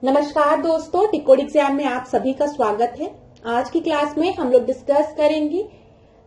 नमस्कार दोस्तों, टिकोड एग्जाम में आप सभी का स्वागत है। आज की क्लास में हम लोग डिस्कस करेंगे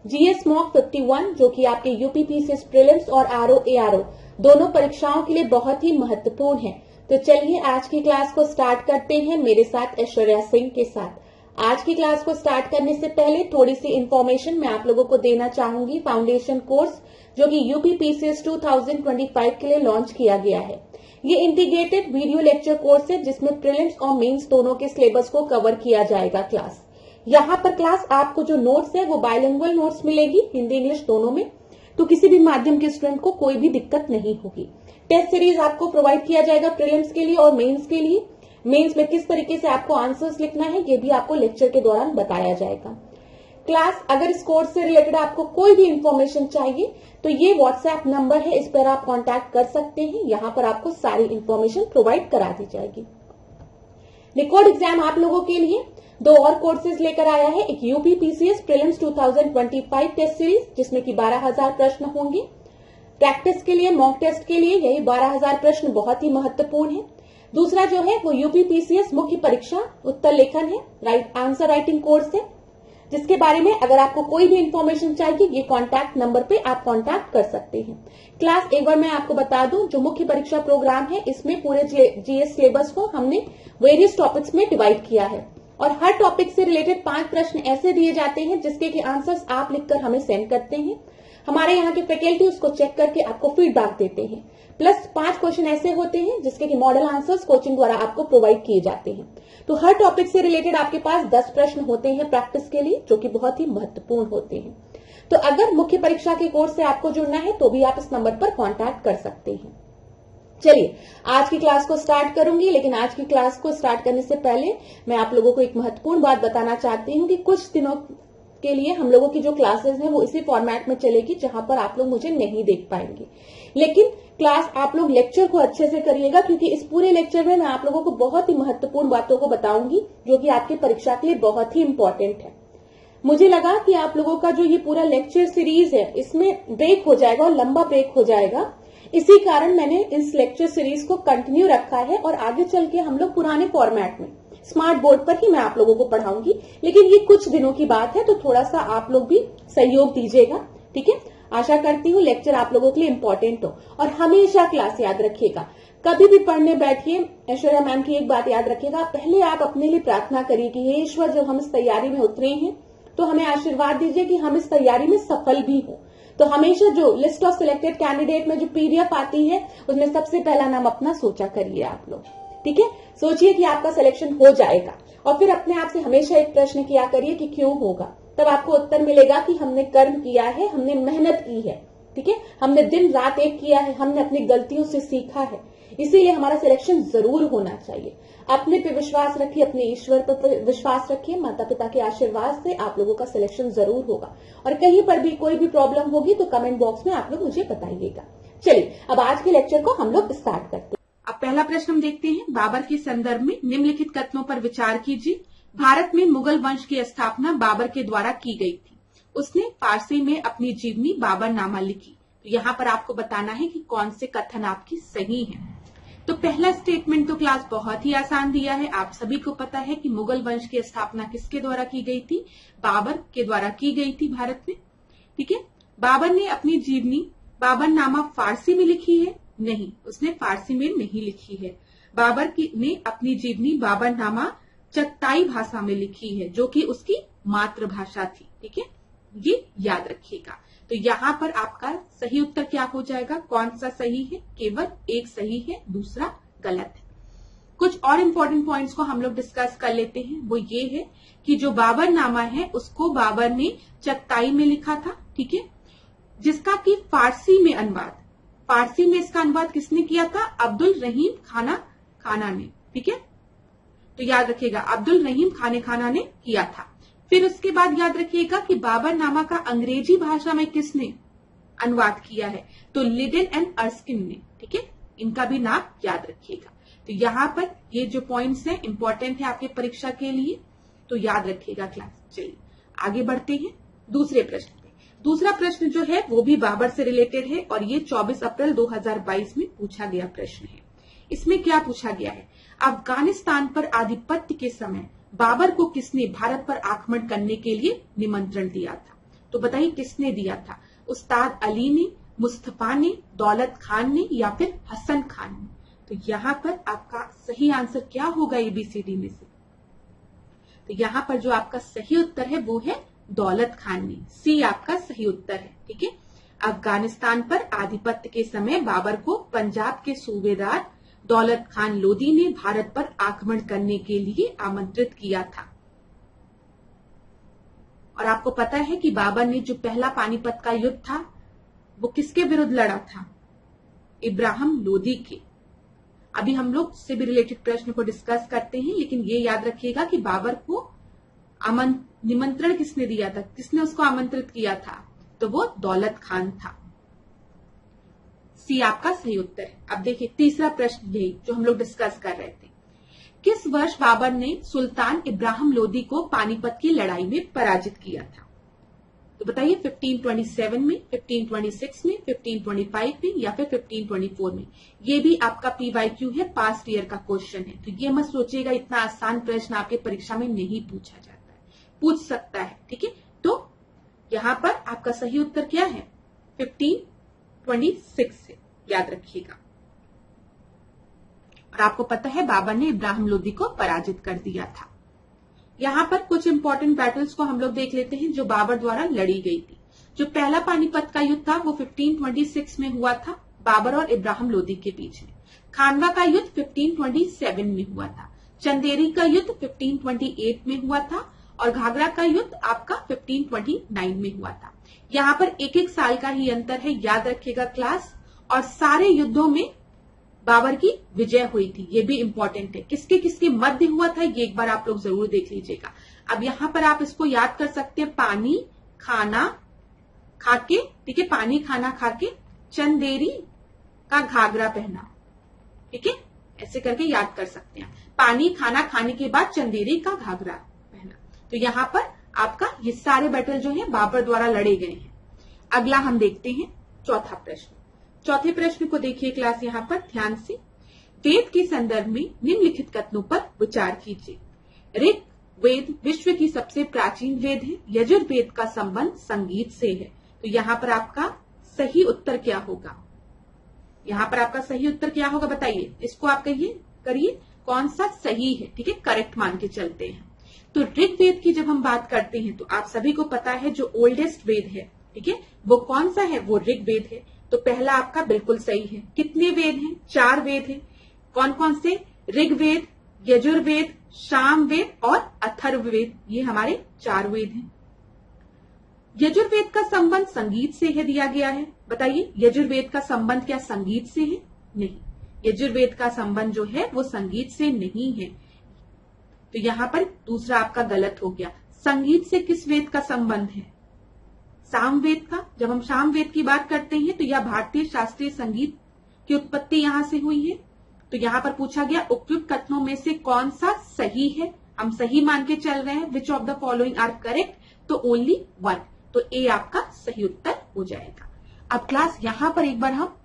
जीएस मॉक 51 जो कि आपके यूपीपीसीएस प्रीलिम्स और आरओ एआरओ दोनों परीक्षाओं के लिए बहुत ही महत्वपूर्ण है। तो चलिए आज की क्लास को स्टार्ट करते हैं मेरे साथ ऐश्वर्या सिंह के साथ। आज की क्लास को स्टार्ट करने से पहले थोड़ी सी इंफॉर्मेशन मैं आप लोगों को देना चाहूंगी। फाउंडेशन कोर्स जो कि यूपीपीसीएस 2025 के लिए लॉन्च किया गया है, ये इंटीग्रेटेड वीडियो लेक्चर कोर्स है जिसमें प्रीलिम्स और मेंस दोनों के सिलेबस को कवर किया जाएगा। क्लास यहाँ पर आपको जो नोट्स है वो बायलिंगुअल नोट्स मिलेगी, हिंदी इंग्लिश दोनों में, तो किसी भी माध्यम के स्टूडेंट को कोई भी दिक्कत नहीं होगी। टेस्ट सीरीज आपको प्रोवाइड किया जाएगा प्रीलिम्स के लिए और मेंस के लिए। मेंस में किस तरीके से आपको आंसर्स लिखना है ये भी आपको लेक्चर के दौरान बताया जाएगा। क्लास अगर इस कोर्स से रिलेटेड आपको कोई भी इंफॉर्मेशन चाहिए तो ये व्हाट्सएप नंबर है, इस पर आप कांटेक्ट कर सकते हैं। यहाँ पर आपको सारी इंफॉर्मेशन प्रोवाइड करा दी जाएगी। टिकोड एग्जाम आप लोगों के लिए दो और कोर्सेज लेकर आया है। एक यूपीपीसीएस प्रीलिम्स 2025 टेस्ट सीरीज जिसमें कि 12,000 प्रश्न होंगे। प्रैक्टिस के लिए मॉक टेस्ट के लिए यही 12,000 प्रश्न बहुत ही महत्वपूर्ण है। दूसरा जो है वो यूपीपीसीएस मुख्य परीक्षा उत्तर लेखन है, आंसर राइटिंग कोर्स है, जिसके बारे में अगर आपको कोई भी इंफॉर्मेशन चाहिए ये कांटेक्ट नंबर पे आप कांटेक्ट कर सकते हैं। क्लास एक बार मैं आपको बता दूं, जो मुख्य परीक्षा प्रोग्राम है इसमें पूरे जीएस सिलेबस को हमने वेरियस टॉपिक्स में डिवाइड किया है और हर टॉपिक से रिलेटेड 5 प्रश्न ऐसे दिए जाते हैं जिसके कि आंसर्स आप लिखकर हमें सेंड करते हैं। हमारे यहाँ के फैकल्टी उसको चेक करके आपको फीडबैक देते हैं। प्लस 5 क्वेश्चन ऐसे होते हैं जिसके कि मॉडल आंसर्स कोचिंग द्वारा आपको प्रोवाइड किए जाते हैं। तो हर टॉपिक से रिलेटेड आपके पास 10 प्रश्न होते हैं प्रैक्टिस के लिए, जो कि बहुत ही महत्वपूर्ण होते हैं। तो अगर मुख्य परीक्षा के कोर्स से आपको जुड़ना है तो भी आप इस नंबर पर कांटेक्ट कर सकते हैं। चलिए आज की क्लास को स्टार्ट करूंगी, लेकिन आज की क्लास को स्टार्ट करने से पहले मैं आप लोगों को एक महत्वपूर्ण बात बताना चाहती हूँ कि कुछ दिनों के लिए हम लोगों की जो क्लासेस हैं वो इसी फॉर्मेट में चलेगी जहां पर आप लोग मुझे नहीं देख पाएंगे। लेकिन क्लास आप लोग लेक्चर को अच्छे से करिएगा, क्योंकि इस पूरे लेक्चर में मैं आप लोगों को बहुत ही महत्वपूर्ण बातों को बताऊंगी जो कि आपकी परीक्षा के लिए बहुत ही इंपॉर्टेंट है। मुझे लगा कि आप लोगों का जो ये पूरा लेक्चर सीरीज है इसमें ब्रेक हो जाएगा और लंबा ब्रेक हो जाएगा, इसी कारण मैंने इस लेक्चर सीरीज को कंटिन्यू रखा है और आगे चल के हम लोग पुराने फॉर्मेट में स्मार्ट बोर्ड पर ही मैं आप लोगों को पढ़ाऊंगी। लेकिन ये कुछ दिनों की बात है तो थोड़ा सा आप लोग भी सहयोग दीजिएगा, ठीक है। आशा करती हूँ लेक्चर आप लोगों के लिए इंपॉर्टेंट हो और हमेशा क्लास याद रखिएगा। कभी भी पढ़ने बैठिए, ऐश्वर्या मैम की एक बात याद रखिएगा, पहले आप अपने लिए प्रार्थना करिए कि हे ईश्वर, जब हम इस तैयारी में उतरे हैं तो हमें आशीर्वाद दीजिए कि हम इस तैयारी में सफल भी हो। तो हमेशा जो लिस्ट ऑफ सिलेक्टेड कैंडिडेट में जो पीडीएफ आती है उसमें सबसे पहला नाम अपना सोचा करिए आप लोग, ठीक है। सोचिए कि आपका सिलेक्शन हो जाएगा और फिर अपने आप से हमेशा एक प्रश्न किया करिए कि क्यों होगा। तब आपको उत्तर मिलेगा कि हमने कर्म किया है, हमने मेहनत की है, ठीक है, हमने दिन रात एक किया है, हमने अपनी गलतियों से सीखा है, इसीलिए हमारा सिलेक्शन जरूर होना चाहिए। अपने पे विश्वास रखिए, अपने ईश्वर पर विश्वास रखिए, माता पिता के आशीर्वाद से आप लोगों का सिलेक्शन जरूर होगा। और कहीं पर भी कोई भी प्रॉब्लम होगी तो कमेंट बॉक्स में आप लोग मुझे बताइएगा। चलिए अब आज के लेक्चर को हम लोग स्टार्ट करते हैं। अब पहला प्रश्न हम देखते हैं। बाबर के संदर्भ में निम्नलिखित कथनों पर विचार कीजिए। भारत में मुगल वंश की स्थापना बाबर के द्वारा की गई थी। उसने फारसी में अपनी जीवनी बाबरनामा लिखी। तो यहाँ पर आपको बताना है कि कौन से कथन आपकी सही है। तो पहला स्टेटमेंट तो क्लास बहुत ही आसान दिया है, आप सभी को पता है कि मुगल वंश की स्थापना किसके द्वारा की गई थी, बाबर के द्वारा की गई थी भारत में, ठीक है। बाबर ने अपनी जीवनी बाबरनामा फारसी में लिखी है? नहीं, उसने फारसी में नहीं लिखी है। बाबर ने अपनी जीवनी बाबरनामा चगताई भाषा में लिखी है, जो कि उसकी मातृभाषा थी, ठीक है, ये याद रखिएगा। तो यहाँ पर आपका सही उत्तर क्या हो जाएगा, कौन सा सही है, केवल एक सही है, दूसरा गलत है। कुछ और इम्पोर्टेंट पॉइंट्स को हम लोग डिस्कस कर लेते हैं। वो ये है कि जो बाबरनामा है उसको बाबर ने चगताई में लिखा था, ठीक है, जिसका कि फारसी में अनुवाद, फारसी में इसका अनुवाद किसने किया था, अब्दुल रहीम खाना ने, ठीक है। तो याद रखिएगा अब्दुल रहीम खाना ने किया था। फिर उसके बाद याद रखिएगा कि बाबरनामा का अंग्रेजी भाषा में किसने अनुवाद किया है, तो लिडन एंड अर्स्किन ने, ठीक है, इनका भी नाम याद रखिएगा। तो यहाँ पर ये जो पॉइंट्स हैं इंपॉर्टेंट है आपके परीक्षा के लिए, तो याद रखिएगा क्लास। चलिए आगे बढ़ते हैं दूसरे प्रश्न पे। दूसरा प्रश्न जो है वो भी बाबर से रिलेटेड है और ये 24 अप्रैल 2022 में पूछा गया प्रश्न है। इसमें क्या पूछा गया है, अफगानिस्तान पर आधिपत्य के समय बाबर को किसने भारत पर आक्रमण करने के लिए निमंत्रण दिया था? तो बताइए किसने दिया था? उस्ताद अली ने, मुस्तफा ने, दौलत खान ने या फिर हसन खान ने? तो यहाँ पर आपका सही आंसर क्या होगा ABCD में से? तो यहाँ पर जो आपका सही उत्तर है वो है दौलत खान ने। C आपका सही उत्तर है। ठीक है, अफगानिस्तान पर आधिपत्य के समय बाबर को पंजाब के सूबेदार दौलत खान लोदी ने भारत पर आक्रमण करने के लिए आमंत्रित किया था। और आपको पता है कि बाबर ने जो पहला पानीपत का युद्ध था वो किसके विरुद्ध लड़ा था? इब्राहिम लोदी के। अभी हम लोग उससे भी रिलेटेड प्रश्न को डिस्कस करते हैं, लेकिन ये याद रखिएगा कि बाबर को निमंत्रण किसने दिया था, किसने उसको आमंत्रित किया था? तो वो दौलत खान था। सी आपका सही उत्तर है। अब देखिए तीसरा प्रश्न यही जो हम लोग डिस्कस कर रहे थे। किस वर्ष बाबर ने सुल्तान इब्राहिम लोदी को पानीपत की लड़ाई में पराजित किया था? तो बताइए 1527 में, 1526 में, 1525 में या फिर 1524 में? ये भी आपका PYQ है, पास्ट ईयर का क्वेश्चन है। तो ये मत सोचिएगा इतना आसान प्रश्न आपके परीक्षा में नहीं पूछा जाता है, पूछ सकता है। ठीक है, तो यहाँ पर आपका सही उत्तर क्या है? 1526 है, याद रखिएगा। और आपको पता है बाबर ने इब्राहिम लोदी को पराजित कर दिया था। यहाँ पर कुछ इंपॉर्टेंट बैटल्स को हम लोग देख लेते हैं जो बाबर द्वारा लड़ी गई थी। जो पहला पानीपत का युद्ध था वो 1526 में हुआ था, बाबर और इब्राहिम लोदी के बीच में। खानवा का युद्ध 1527 में हुआ था। चंदेरी का युद्ध 1528 में हुआ था और घाघरा का युद्ध आपका 1529 में हुआ था। यहाँ पर एक एक साल का ही अंतर है, याद रखिएगा क्लास। और सारे युद्धों में बाबर की विजय हुई थी, ये भी इंपॉर्टेंट है। किसके किसके मध्य हुआ था ये एक बार आप लोग जरूर देख लीजिएगा। अब यहाँ पर आप इसको याद कर सकते हैं, पानी खाना खाके, ठीक है, पानी खाना खाके चंदेरी का घाघरा पहना। ठीक है, ऐसे करके याद कर सकते हैं। पानी खाना खाने के बाद चंदेरी का घाघरा पहना। तो यहाँ पर आपका ये सारे बैटल जो है बाबर द्वारा लड़े गए हैं। अगला हम देखते हैं चौथा प्रश्न। चौथे प्रश्न को देखिए क्लास यहाँ पर ध्यान से। वेद के संदर्भ में निम्नलिखित कथनों पर विचार कीजिए। ऋग वेद विश्व की सबसे प्राचीन वेद है। यजुर्वेद का संबंध संगीत से है। तो यहाँ पर आपका सही उत्तर क्या होगा? यहाँ पर आपका सही उत्तर क्या होगा बताइए, इसको आप करिए कौन सा सही है। ठीक है, करेक्ट मान के चलते हैं। तो ऋग्वेद की जब हम बात करते हैं तो आप सभी को पता है जो ओल्डेस्ट वेद है, ठीक है, वो कौन सा है? वो ऋग्वेद है। तो पहला आपका बिल्कुल सही है। कितने वेद हैं? 4 वेद हैं। कौन कौन से? ऋग्वेद, यजुर्वेद, सामवेद और अथर्ववेद, ये हमारे 4 वेद हैं। यजुर्वेद का संबंध संगीत से है दिया गया है। बताइए यजुर्वेद का संबंध क्या संगीत से है? नहीं, यजुर्वेद का संबंध जो है वो संगीत से नहीं है। तो यहाँ पर दूसरा आपका गलत हो गया। संगीत से किस वेद का संबंध है? सामवेद का। जब हम सामवेद की बात करते हैं तो यह भारतीय शास्त्रीय संगीत की उत्पत्ति यहां से हुई है। तो यहाँ पर पूछा गया उपयुक्त कथनों में से कौन सा सही है? हम सही मान के चल रहे हैं। Which of the following are correct? तो ओनली 1। तो ए आपका सही उत्तर हो जाएगा। अब क्लास यहाँ पर एक बार हम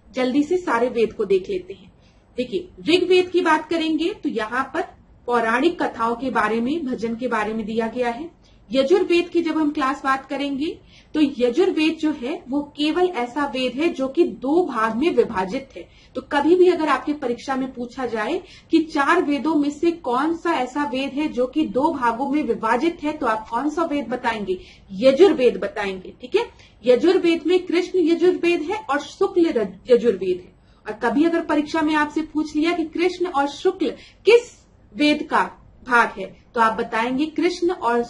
जल्दी से सारे वेद को देख लेते हैं। देखिए ऋग्वेद की बात करेंगे तो यहाँ पर पौराणिक कथाओं के बारे में, भजन के बारे में दिया गया है। यजुर्वेद की जब हम क्लास बात करेंगे तो यजुर्वेद जो है वो केवल ऐसा वेद है जो कि 2 भाग में विभाजित है। तो कभी भी अगर आपकी परीक्षा में पूछा जाए कि 4 वेदों में से कौन सा ऐसा वेद है जो कि 2 भागों में विभाजित है, तो आप कौन सा वेद बताएंगे? यजुर्वेद बताएंगे। ठीक है, यजुर्वेद में कृष्ण यजुर्वेद है और शुक्ल यजुर्वेद है। और कभी अगर परीक्षा में आपसे पूछ लिया कि कृष्ण और शुक्ल किस वेद का भाग है, तो आप बताएंगे कृष्ण और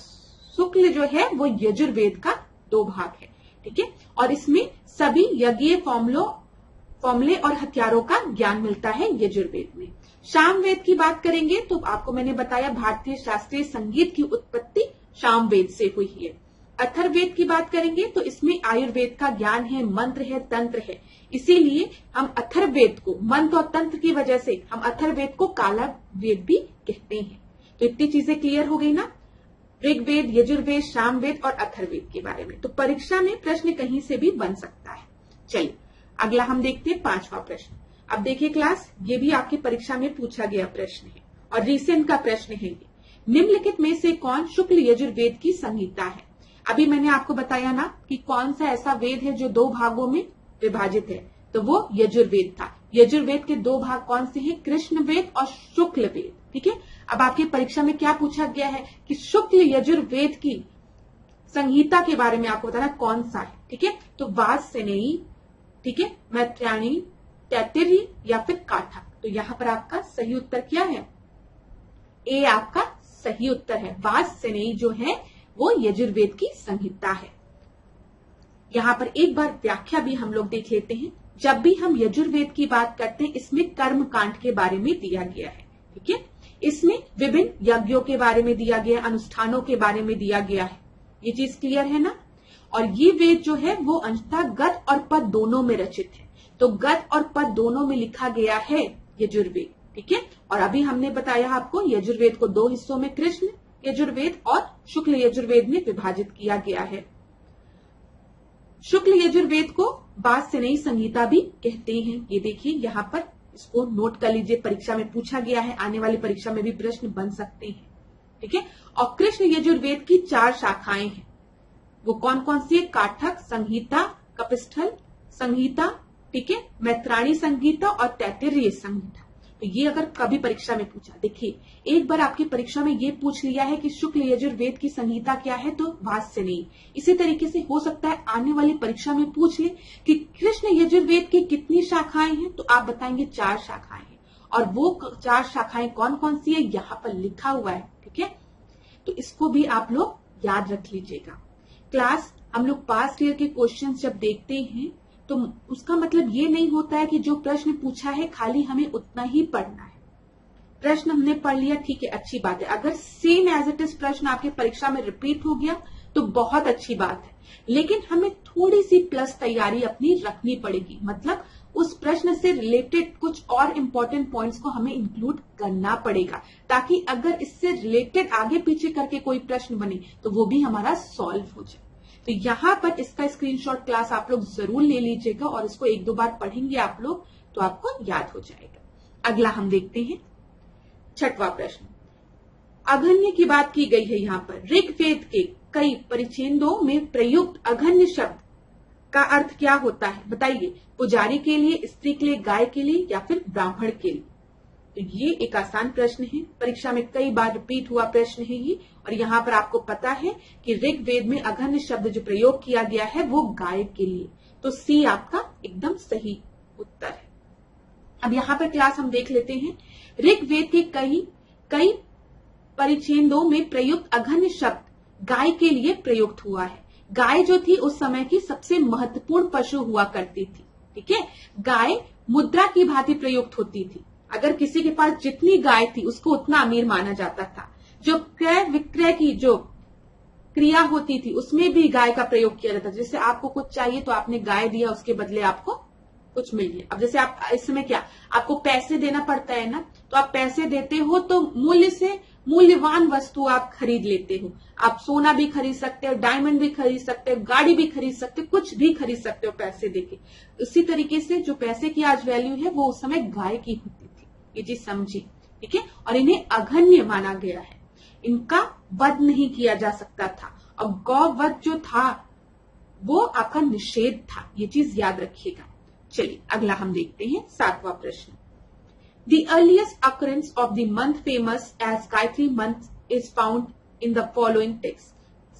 शुक्ल जो है वो यजुर्वेद का 2 भाग है। ठीक है, और इसमें सभी यज्ञीय फॉर्मूले और हथियारों का ज्ञान मिलता है यजुर्वेद में। सामवेद की बात करेंगे तो आपको मैंने बताया भारतीय शास्त्रीय संगीत की उत्पत्ति सामवेद से हुई है। अथर्ववेद की बात करेंगे तो इसमें आयुर्वेद का ज्ञान है, मंत्र है, तंत्र है। इसीलिए हम अथर्ववेद को, मंत्र और तंत्र की वजह से हम अथर्ववेद को काला वेद भी कहते हैं। तो इतनी चीजें क्लियर हो गई ना, ऋग्वेद, यजुर्वेद, सामवेद और अथर्ववेद के बारे में। तो परीक्षा में प्रश्न कहीं से भी बन सकता है। चलिए अगला हम देखते हैं 5वां प्रश्न। अब देखिए क्लास, ये भी आपकी परीक्षा में पूछा गया प्रश्न है और रिसेंट का प्रश्न है ये। निम्नलिखित में से कौन शुक्ल यजुर्वेद की संहिता है? अभी मैंने आपको बताया ना कि कौन सा ऐसा वेद है जो 2 भागों में विभाजित है, तो वो यजुर्वेद था। यजुर्वेद के 2 भाग कौन से हैं? कृष्ण वेद और शुक्ल वेद। ठीक है, अब आपकी परीक्षा में क्या पूछा गया है कि शुक्ल यजुर्वेद की संहिता के बारे में आपको बताना कौन सा है। ठीक है, तो वाजसेनेयी, ठीक है, मैत्रायणी, तैत्तिरीय या फिर काठक। तो यहां पर आपका सही उत्तर क्या है? ए आपका सही उत्तर है। वाजसेनेयी जो है वो यजुर्वेद की संहिता है। यहां पर एक बार व्याख्या भी हम लोग देख लेते हैं। जब भी हम यजुर्वेद की बात करते हैं, इसमें कर्म कांड के बारे में दिया गया है। ठीक है, इसमें विभिन्न यज्ञों के बारे में दिया गया, अनुष्ठानों के बारे में दिया गया है। ये चीज क्लियर है ना? और ये वेद जो है वो अंशतः गद और पद दोनों में रचित है। तो गद और पद दोनों में लिखा गया है यजुर्वेद। ठीक है, और अभी हमने बताया आपको यजुर्वेद को 2 हिस्सों में कृष्ण यजुर्वेद और शुक्ल यजुर्वेद में विभाजित किया गया है। शुक्ल यजुर्वेद को वाजसेनेयी संहिता भी कहते हैं। ये देखिए यहाँ पर, इसको नोट कर लीजिए, परीक्षा में पूछा गया है, आने वाली परीक्षा में भी प्रश्न बन सकते हैं। ठीक है, और कृष्ण यजुर्वेद की 4 शाखाएं हैं। वो कौन कौन सी है? काठक संहिता, कपिस्थल संहिता, ठीक है, मैत्रायणी संहिता और तैत्तिरीय संहिता। तो ये अगर कभी परीक्षा में पूछा, देखिए एक बार आपकी परीक्षा में ये पूछ लिया है कि शुक्ल यजुर्वेद की संहिता क्या है, तो वाजसेनेयी। इसी तरीके से हो सकता है आने वाली परीक्षा में पूछ ले कि कृष्ण यजुर्वेद की कितनी शाखाएं हैं, तो आप बताएंगे 4 शाखाएं हैं। और वो 4 शाखाएं कौन कौन सी है यहाँ पर लिखा हुआ है। ठीक है, तो इसको भी आप लोग याद रख लीजिएगा। क्लास, हम लोग पास्ट ईयर के क्वेश्चंस जब देखते हैं तो उसका मतलब ये नहीं होता है कि जो प्रश्न पूछा है खाली हमें उतना ही पढ़ना है। प्रश्न हमने पढ़ लिया, ठीक है, अच्छी बात है। अगर सेम एज इट इज प्रश्न आपके परीक्षा में रिपीट हो गया तो बहुत अच्छी बात है, लेकिन हमें थोड़ी सी प्लस तैयारी अपनी रखनी पड़ेगी। मतलब उस प्रश्न से रिलेटेड कुछ और इम्पोर्टेंट पॉइंट्स को हमें इंक्लूड करना पड़ेगा, ताकि अगर इससे रिलेटेड आगे पीछे करके कोई प्रश्न बने तो वो भी हमारा सॉल्व हो जाए। तो यहाँ पर इसका स्क्रीनशॉट क्लास आप लोग जरूर ले लीजिएगा और इसको 1-2 बार पढ़ेंगे आप लोग तो आपको याद हो जाएगा। अगला हम देखते हैं 6वां प्रश्न। अघन्य की बात की गई है यहाँ पर। ऋग्वेद के कई परिच्छेदों में प्रयुक्त अघन्य शब्द का अर्थ क्या होता है? बताइए। पुजारी के लिए, स्त्री के लिए, गाय के लिए या फिर ब्राह्मण के लिए? तो ये एक आसान प्रश्न है, परीक्षा में कई बार रिपीट हुआ प्रश्न है ये। और यहाँ पर आपको पता है कि ऋग्वेद में अघन्य शब्द जो प्रयोग किया गया है वो गाय के लिए। तो सी आपका एकदम सही उत्तर है। अब यहाँ पर क्लास हम देख लेते हैं। ऋग्वेद के कई परिच्छेदों में प्रयुक्त अघन्य शब्द गाय के लिए प्रयुक्त हुआ है। गाय जो थी उस समय की सबसे महत्वपूर्ण पशु हुआ करती थी। ठीक है, गाय मुद्रा की भांति प्रयुक्त होती थी। अगर किसी के पास जितनी गाय थी उसको उतना अमीर माना जाता था। जो क्रय विक्रय की जो क्रिया होती थी उसमें भी गाय का प्रयोग किया जाता था। जैसे आपको कुछ चाहिए तो आपने गाय दिया, उसके बदले आपको कुछ मिल गया। अब जैसे आप इस समय क्या आपको पैसे देना पड़ता है ना, तो आप पैसे देते हो तो मूल्य से मूल्यवान वस्तु आप खरीद लेते हो। आप सोना भी खरीद सकते हो, डायमंड भी खरीद सकते हो, गाड़ी भी खरीद सकते हो, कुछ भी खरीद सकते हो पैसे देके। इसी तरीके से जो पैसे की आज वैल्यू है वो उस समय गाय की होती थी। ये चीज समझिए, ठीक है। और इन्हें अघन्य माना गया है, इनका वध नहीं किया जा सकता था। और गौवध जो था वो आपका निषेध था, ये चीज याद रखिएगा। चलिए अगला हम देखते हैं 7वां प्रश्न। The earliest occurrence of the month famous as Gayatri month is found in the following text.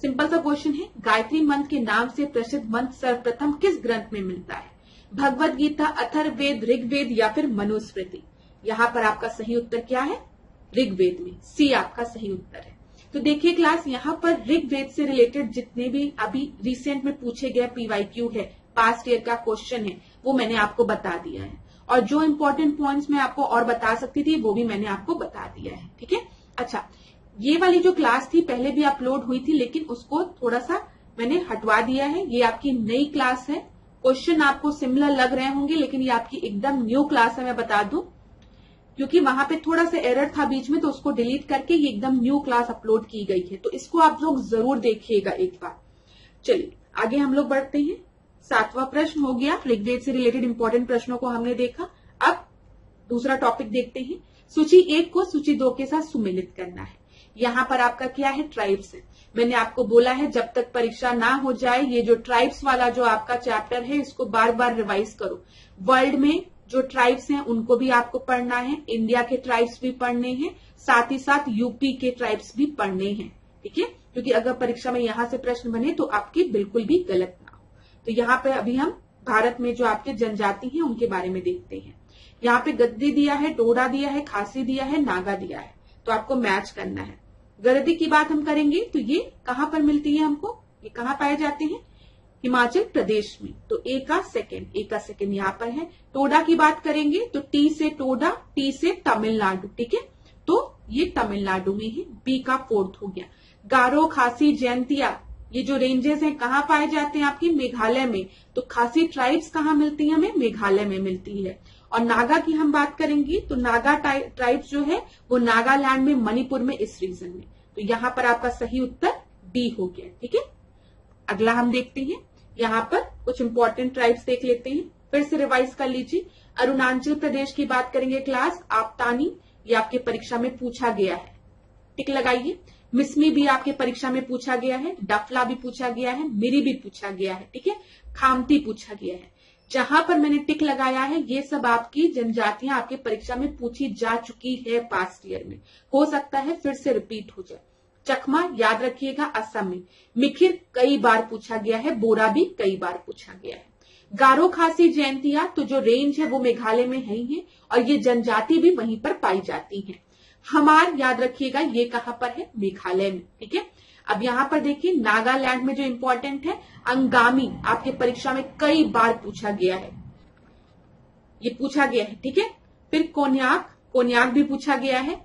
Simple सा क्वेश्चन है, गायत्री मंत्र के नाम से प्रसिद्ध मंत्र सर्वप्रथम किस ग्रंथ में मिलता है? भगवद गीता, अथर्ववेद, ऋग्वेद या फिर मनुस्मृति? यहाँ पर आपका सही उत्तर क्या है? ऋग्वेद में, सी आपका सही उत्तर है। तो देखिए क्लास, यहाँ पर ऋग्वेद से रिलेटेड जितने भी अभी रिसेंट में पूछे गए PYQ है, पास्ट ईयर का क्वेश्चन है, वो मैंने आपको बता दिया है। और जो इंपॉर्टेंट पॉइंट्स मैं आपको और बता सकती थी वो भी मैंने आपको बता दिया है, ठीक है। अच्छा, ये वाली जो क्लास थी पहले भी अपलोड हुई थी, लेकिन उसको थोड़ा सा मैंने हटवा दिया है। ये आपकी नई क्लास है। क्वेश्चन आपको सिमिलर लग रहे होंगे, लेकिन ये आपकी एकदम न्यू क्लास है, मैं बता दूं, क्योंकि वहां पे थोड़ा सा एरर था बीच में, तो उसको डिलीट करके ये एकदम न्यू क्लास अपलोड की गई है। तो इसको आप लोग जरूर देखिएगा एक बार। चलिए आगे हम लोग बढ़ते हैं। 7वां प्रश्न हो गया, ऋग्वेद से रिलेटेड इंपॉर्टेंट प्रश्नों को हमने देखा। अब दूसरा टॉपिक देखते हैं। सूची 1 को सूची 2 के साथ सुमेलित करना है। यहाँ पर आपका क्या है, ट्राइब्स है। मैंने आपको बोला है जब तक परीक्षा ना हो जाए ये जो ट्राइब्स वाला जो आपका चैप्टर है इसको बार बार रिवाइज करो। वर्ल्ड में जो ट्राइब्स हैं उनको भी आपको पढ़ना है, इंडिया के ट्राइब्स भी पढ़ने हैं, साथ ही साथ यूपी के ट्राइब्स भी पढ़ने हैं, ठीक है। क्योंकि अगर परीक्षा में यहां से प्रश्न बने तो आपकी बिल्कुल भी गलत ना हो। तो यहाँ पे अभी हम भारत में जो आपके जनजाति हैं उनके बारे में देखते हैं। यहाँ पे गद्दी दिया है, टोडा दिया है, खासी दिया है, नागा दिया है, तो आपको मैच करना है। गद्दी की बात हम करेंगे तो ये कहां पर मिलती है हमको, ये कहां पाए जाते हैं, हिमाचल प्रदेश में। तो ए का सेकंड यहाँ पर है। टोडा की बात करेंगे तो टी से टोडा, टी से तमिलनाडु, ठीक है, तो ये तमिलनाडु में है। बी का 4th हो गया। गारो, खासी, जैंतिया ये जो रेंजेस हैं कहाँ पाए जाते हैं आपकी, मेघालय में। तो खासी ट्राइब्स कहाँ मिलती है हमें, मेघालय में मिलती है। और नागा की हम बात करेंगे तो नागा ट्राइब्स जो है वो नागालैंड में, मणिपुर में, इस रीजन में। तो यहाँ पर आपका सही उत्तर डी हो गया, ठीक है। अगला हम देखते हैं, यहाँ पर कुछ इंपॉर्टेंट ट्राइब्स देख लेते हैं, फिर से रिवाइज कर लीजिए। अरुणाचल प्रदेश की बात करेंगे क्लास, आपतानी, ये आपके परीक्षा में पूछा गया है, टिक लगाइए। मिसमी भी आपके परीक्षा में पूछा गया है, डफला भी पूछा गया है, मिरी भी पूछा गया है, ठीक है, खामती पूछा गया है। जहां पर मैंने टिक लगाया है ये सब आपकी जनजातियां आपके परीक्षा में पूछी जा चुकी है पास्ट ईयर में, हो सकता है फिर से रिपीट हो जाए। चकमा याद रखिएगा, असम में। मिखिर कई बार पूछा गया है, बोरा भी कई बार पूछा गया है। गारो, खासी, जैंतिया तो जो रेंज है वो मेघालय में है ही है और ये जनजाति भी वहीं पर पाई जाती है। हमार याद रखिएगा, ये कहां पर है, मेघालय में, ठीक है। अब यहाँ पर देखिए नागालैंड में जो इंपॉर्टेंट है, अंगामी आपके परीक्षा में कई बार पूछा गया है, ये पूछा गया है, ठीक है। फिर कोन्याक भी पूछा गया है।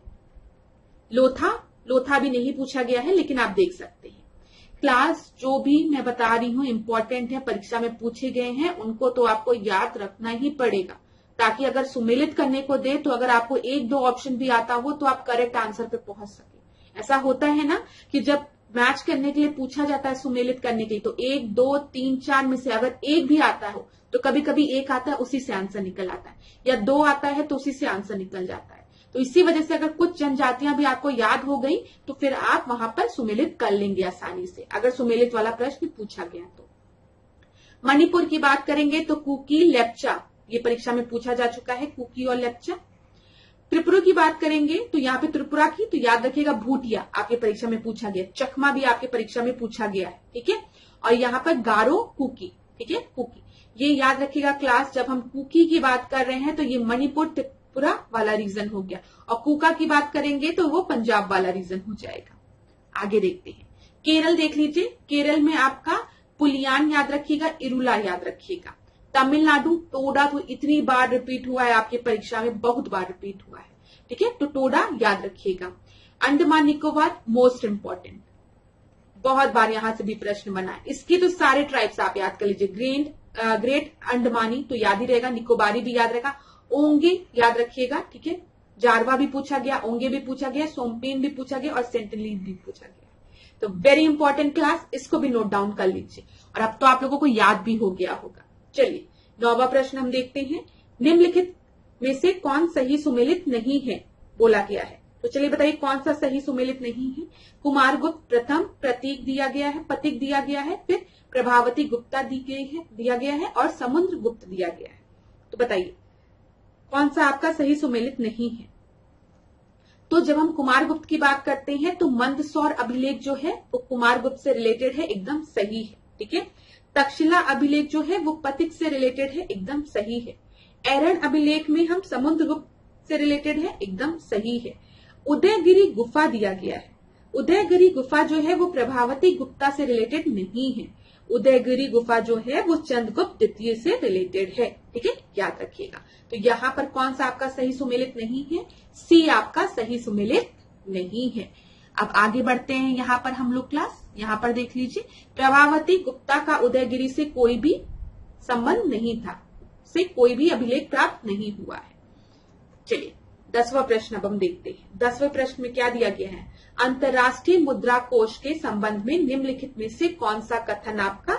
लोथा भी नहीं पूछा गया है, लेकिन आप देख सकते हैं। क्लास जो भी मैं बता रही हूं इंपॉर्टेंट है, परीक्षा में पूछे गए हैं, उनको तो आपको याद रखना ही पड़ेगा, ताकि अगर सुमेलित करने को दे तो अगर आपको 1-2 ऑप्शन भी आता हो तो आप करेक्ट आंसर पे पहुंच सके। ऐसा होता है ना कि जब मैच करने के लिए पूछा जाता है, सुमेलित करने के लिए, तो 1, 2, 3, 4 में से अगर एक भी आता हो तो कभी कभी एक आता है उसी से आंसर निकल आता है, या 2 आता है तो उसी से आंसर निकल जाता है। तो इसी वजह से अगर कुछ जनजातियां भी आपको याद हो गई तो फिर आप वहां पर सुमेलित कर लेंगे आसानी से, अगर सुमेलित वाला प्रश्न पूछा गया तो। मणिपुर की बात करेंगे तो कुकी, लेप्चा ये परीक्षा में पूछा जा चुका है, कुकी और लेप्चा। त्रिपुरा की बात करेंगे तो यहाँ पे त्रिपुरा की तो याद रखिएगा, भूटिया आपके परीक्षा में पूछा गया। चकमा भी आपके परीक्षा में पूछा गया है, ठीक है। और यहाँ पर गारो, कुकी, ठीक है, कुकी ये याद रखिएगा क्लास। जब हम कुकी की बात कर रहे हैं तो ये मणिपुर त्रिपुरा वाला रीजन हो गया, और कुका की बात करेंगे तो वो पंजाब वाला रीजन हो जाएगा। आगे देखते हैं, केरल देख लीजिए। केरल में आपका पुलियान याद रखिएगा, इरुला याद रखिएगा। तमिलनाडु टोडा तो इतनी बार रिपीट हुआ है आपकी परीक्षा में, बहुत बार रिपीट हुआ है, ठीक है, तो टोडा याद रखिएगा। अंडमान निकोबार मोस्ट इंपॉर्टेंट, बहुत बार यहां से भी प्रश्न बना है, इसकी तो सारे ट्राइब्स आप याद कर लीजिए। ग्रेट अंडमानी तो याद ही रहेगा, निकोबारी भी याद रहेगा, ओंगे याद रखिएगा, ठीक है। जारवा भी पूछा गया, ओंगे भी पूछा गया, सोमपेन भी पूछा गया और सेंटिनलीज भी पूछा गया। तो वेरी इंपॉर्टेंट क्लास, इसको भी नोट डाउन कर लीजिए। और अब तो आप लोगों को याद भी हो गया होगा। चलिए 9वां प्रश्न हम देखते हैं, निम्नलिखित में से कौन सही सुमेलित नहीं है बोला गया है। तो चलिए बताइए कौन सा सही सुमेलित नहीं है। कुमारगुप्त प्रथम प्रतीक दिया गया है, पथिक दिया गया है, फिर प्रभावती गुप्ता दिया गया है और समुद्र गुप्त दिया गया है। तो बताइए कौन सा आपका सही सुमेलित नहीं है। तो जब हम कुमारगुप्त की बात करते हैं तो मंदसौर अभिलेख जो है वो कुमारगुप्त से रिलेटेड है, एकदम सही है, ठीक है। तक्षशिला अभिलेख जो है वो पथिक से रिलेटेड है, एकदम सही है। एरन अभिलेख में हम समुद्रगुप्त से रिलेटेड है, एकदम सही है। उदयगिरी गुफा दिया गया है, उदयगिरी गुफा जो है वो प्रभावती गुप्ता से रिलेटेड नहीं है, उदयगिरी गुफा जो है वो चंद्रगुप्त द्वितीय से रिलेटेड है, ठीक है, याद रखिएगा। तो यहाँ पर कौन सा आपका सही सुमेलित नहीं है, सी आपका सही सुमेलित नहीं है। अब आगे बढ़ते हैं, यहाँ पर हम लोग क्लास, यहाँ पर देख लीजिए, प्रभावती गुप्ता का उदयगिरी से कोई भी संबंध नहीं था, से कोई भी अभिलेख प्राप्त नहीं हुआ है। चलिए 10वां प्रश्न अब हम देखते हैं। 10वें प्रश्न में क्या दिया गया है, अंतर्राष्ट्रीय मुद्रा कोष के संबंध में निम्नलिखित में से कौन सा कथन आपका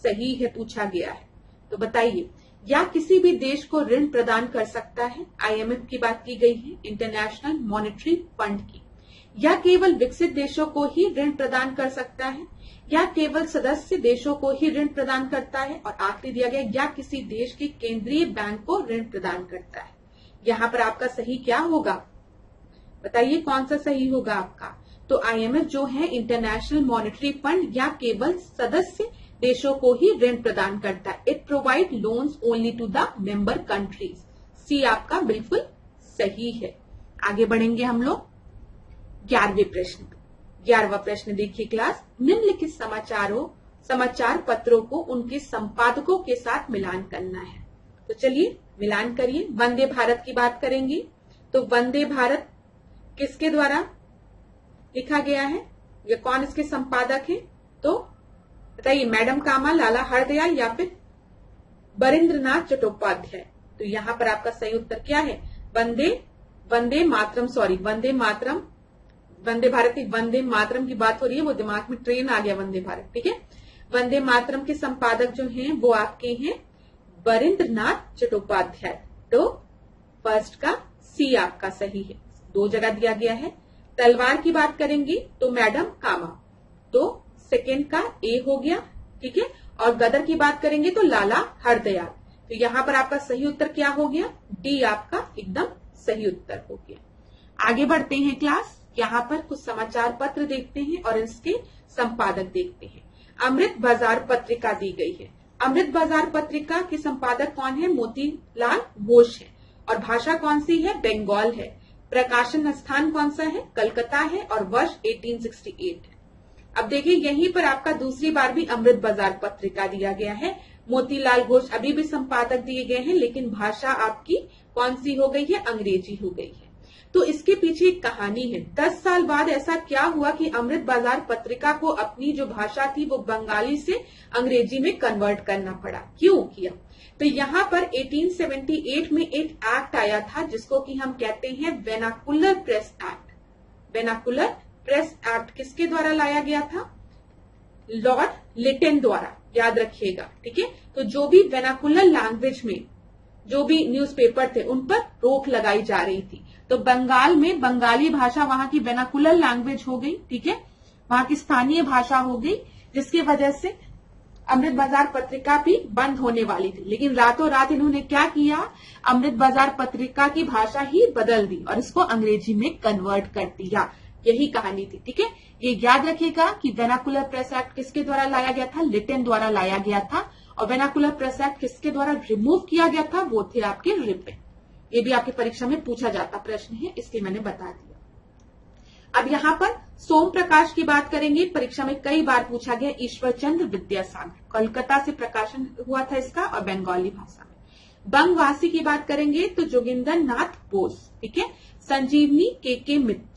सही है पूछा गया है। तो बताइए, या किसी भी देश को ऋण प्रदान कर सकता है। IMF की बात की गई है, इंटरनेशनल मॉनेटरी फंड की। या केवल विकसित देशों को ही ऋण प्रदान कर सकता है, या केवल सदस्य देशों को ही ऋण प्रदान करता है, और आखिरी दिया गया या किसी देश के केंद्रीय बैंक को ऋण प्रदान करता है। यहाँ पर आपका सही क्या होगा, बताइए कौन सा सही होगा आपका। तो IMF जो है इंटरनेशनल मॉनेटरी फंड या केवल सदस्य देशों को ही ऋण प्रदान करता है। It provide loans only to the member countries. See आपका बिल्कुल सही है। आगे बढ़ेंगे हम लोग 11वें प्रश्न। 11वां प्रश्न देखिए क्लास, निम्नलिखित समाचार पत्रों को उनके संपादकों के साथ मिलान करना है। तो चलिए मिलान करिए। वंदे भारत की बात करेंगे तो वंदे भारत किसके द्वारा लिखा गया है या कौन इसके संपादक है, तो बताइए मैडम कामा, लाला हरदयाल या फिर बरिंद्रनाथ चट्टोपाध्याय। तो यहाँ पर आपका सही उत्तर क्या है, वंदे मातरम की बात हो रही है, वो दिमाग में ट्रेन आ गया वंदे भारत, ठीक है। वंदे मातरम के संपादक जो हैं वो आपके हैं बरिंद्रनाथ चट्टोपाध्याय। तो फर्स्ट का सी आपका सही है, 2 जगह दिया गया है। तलवार की बात करेंगे तो मैडम कामा, तो सेकेंड का ए हो गया, ठीक है। और गदर की बात करेंगे तो लाला हरदयाल। तो यहाँ पर आपका सही उत्तर क्या हो गया, डी आपका एकदम सही उत्तर हो गया। आगे बढ़ते हैं क्लास, यहाँ पर कुछ समाचार पत्र देखते हैं और इसके संपादक देखते हैं। अमृत बाजार पत्रिका दी गई है। अमृत बाजार पत्रिका के संपादक कौन है, मोतीलाल घोष है। और भाषा कौन सी है, बंगाल है। प्रकाशन स्थान कौन सा है, कलकत्ता है। और वर्ष 1868 है। अब देखिए यहीं पर आपका दूसरी बार भी अमृत बाजार पत्रिका दिया गया है। मोतीलाल घोष अभी भी संपादक दिए गए हैं, लेकिन भाषा आपकी कौन सी हो गई है, अंग्रेजी हो गई है। तो इसके पीछे एक कहानी है। 10 साल बाद ऐसा क्या हुआ कि अमृत बाजार पत्रिका को अपनी जो भाषा थी वो बंगाली से अंग्रेजी में कन्वर्ट करना पड़ा। क्यों किया, तो यहाँ पर 1878 में एक एक्ट आया था जिसको कि हम कहते हैं वेनाकुलर प्रेस एक्ट। वेनाकुलर प्रेस एक्ट किसके द्वारा लाया गया था, लॉर्ड लिटन द्वारा, याद रखिएगा, ठीक है। तो जो भी वेनाकुलर लैंग्वेज में जो भी न्यूज़पेपर थे उन पर रोक लगाई जा रही थी। तो बंगाल में बंगाली भाषा वहां की वेनाकुलर लैंग्वेज हो गई, ठीक है, वहां की स्थानीय भाषा हो गई, जिसकी वजह से अमृत बाजार पत्रिका भी बंद होने वाली थी। लेकिन रातों रात इन्होंने क्या किया, अमृत बाजार पत्रिका की भाषा ही बदल दी और इसको अंग्रेजी में कन्वर्ट कर दिया। यही कहानी थी, ठीक है। ये याद रखिएगा कि वेनाकुलर प्रेस एक्ट किसके द्वारा लाया गया था, लिटन द्वारा लाया गया था। और वेनाकुलर प्रेस एक्ट किसके द्वारा रिमूव किया गया था, वो थे आपके रिपन। ये भी आपकी परीक्षा में पूछा जाता प्रश्न है, इसलिए मैंने बता दिया। अब यहाँ पर सोम प्रकाश की बात करेंगे, परीक्षा में कई बार पूछा गया। ईश्वर चंद्र विद्यासागर, कोलकाता से प्रकाशन हुआ था इसका और बंगाली भाषा में। बंगवासी की बात करेंगे तो जोगिंदर नाथ बोस, ठीक है। संजीवनी के मित्र।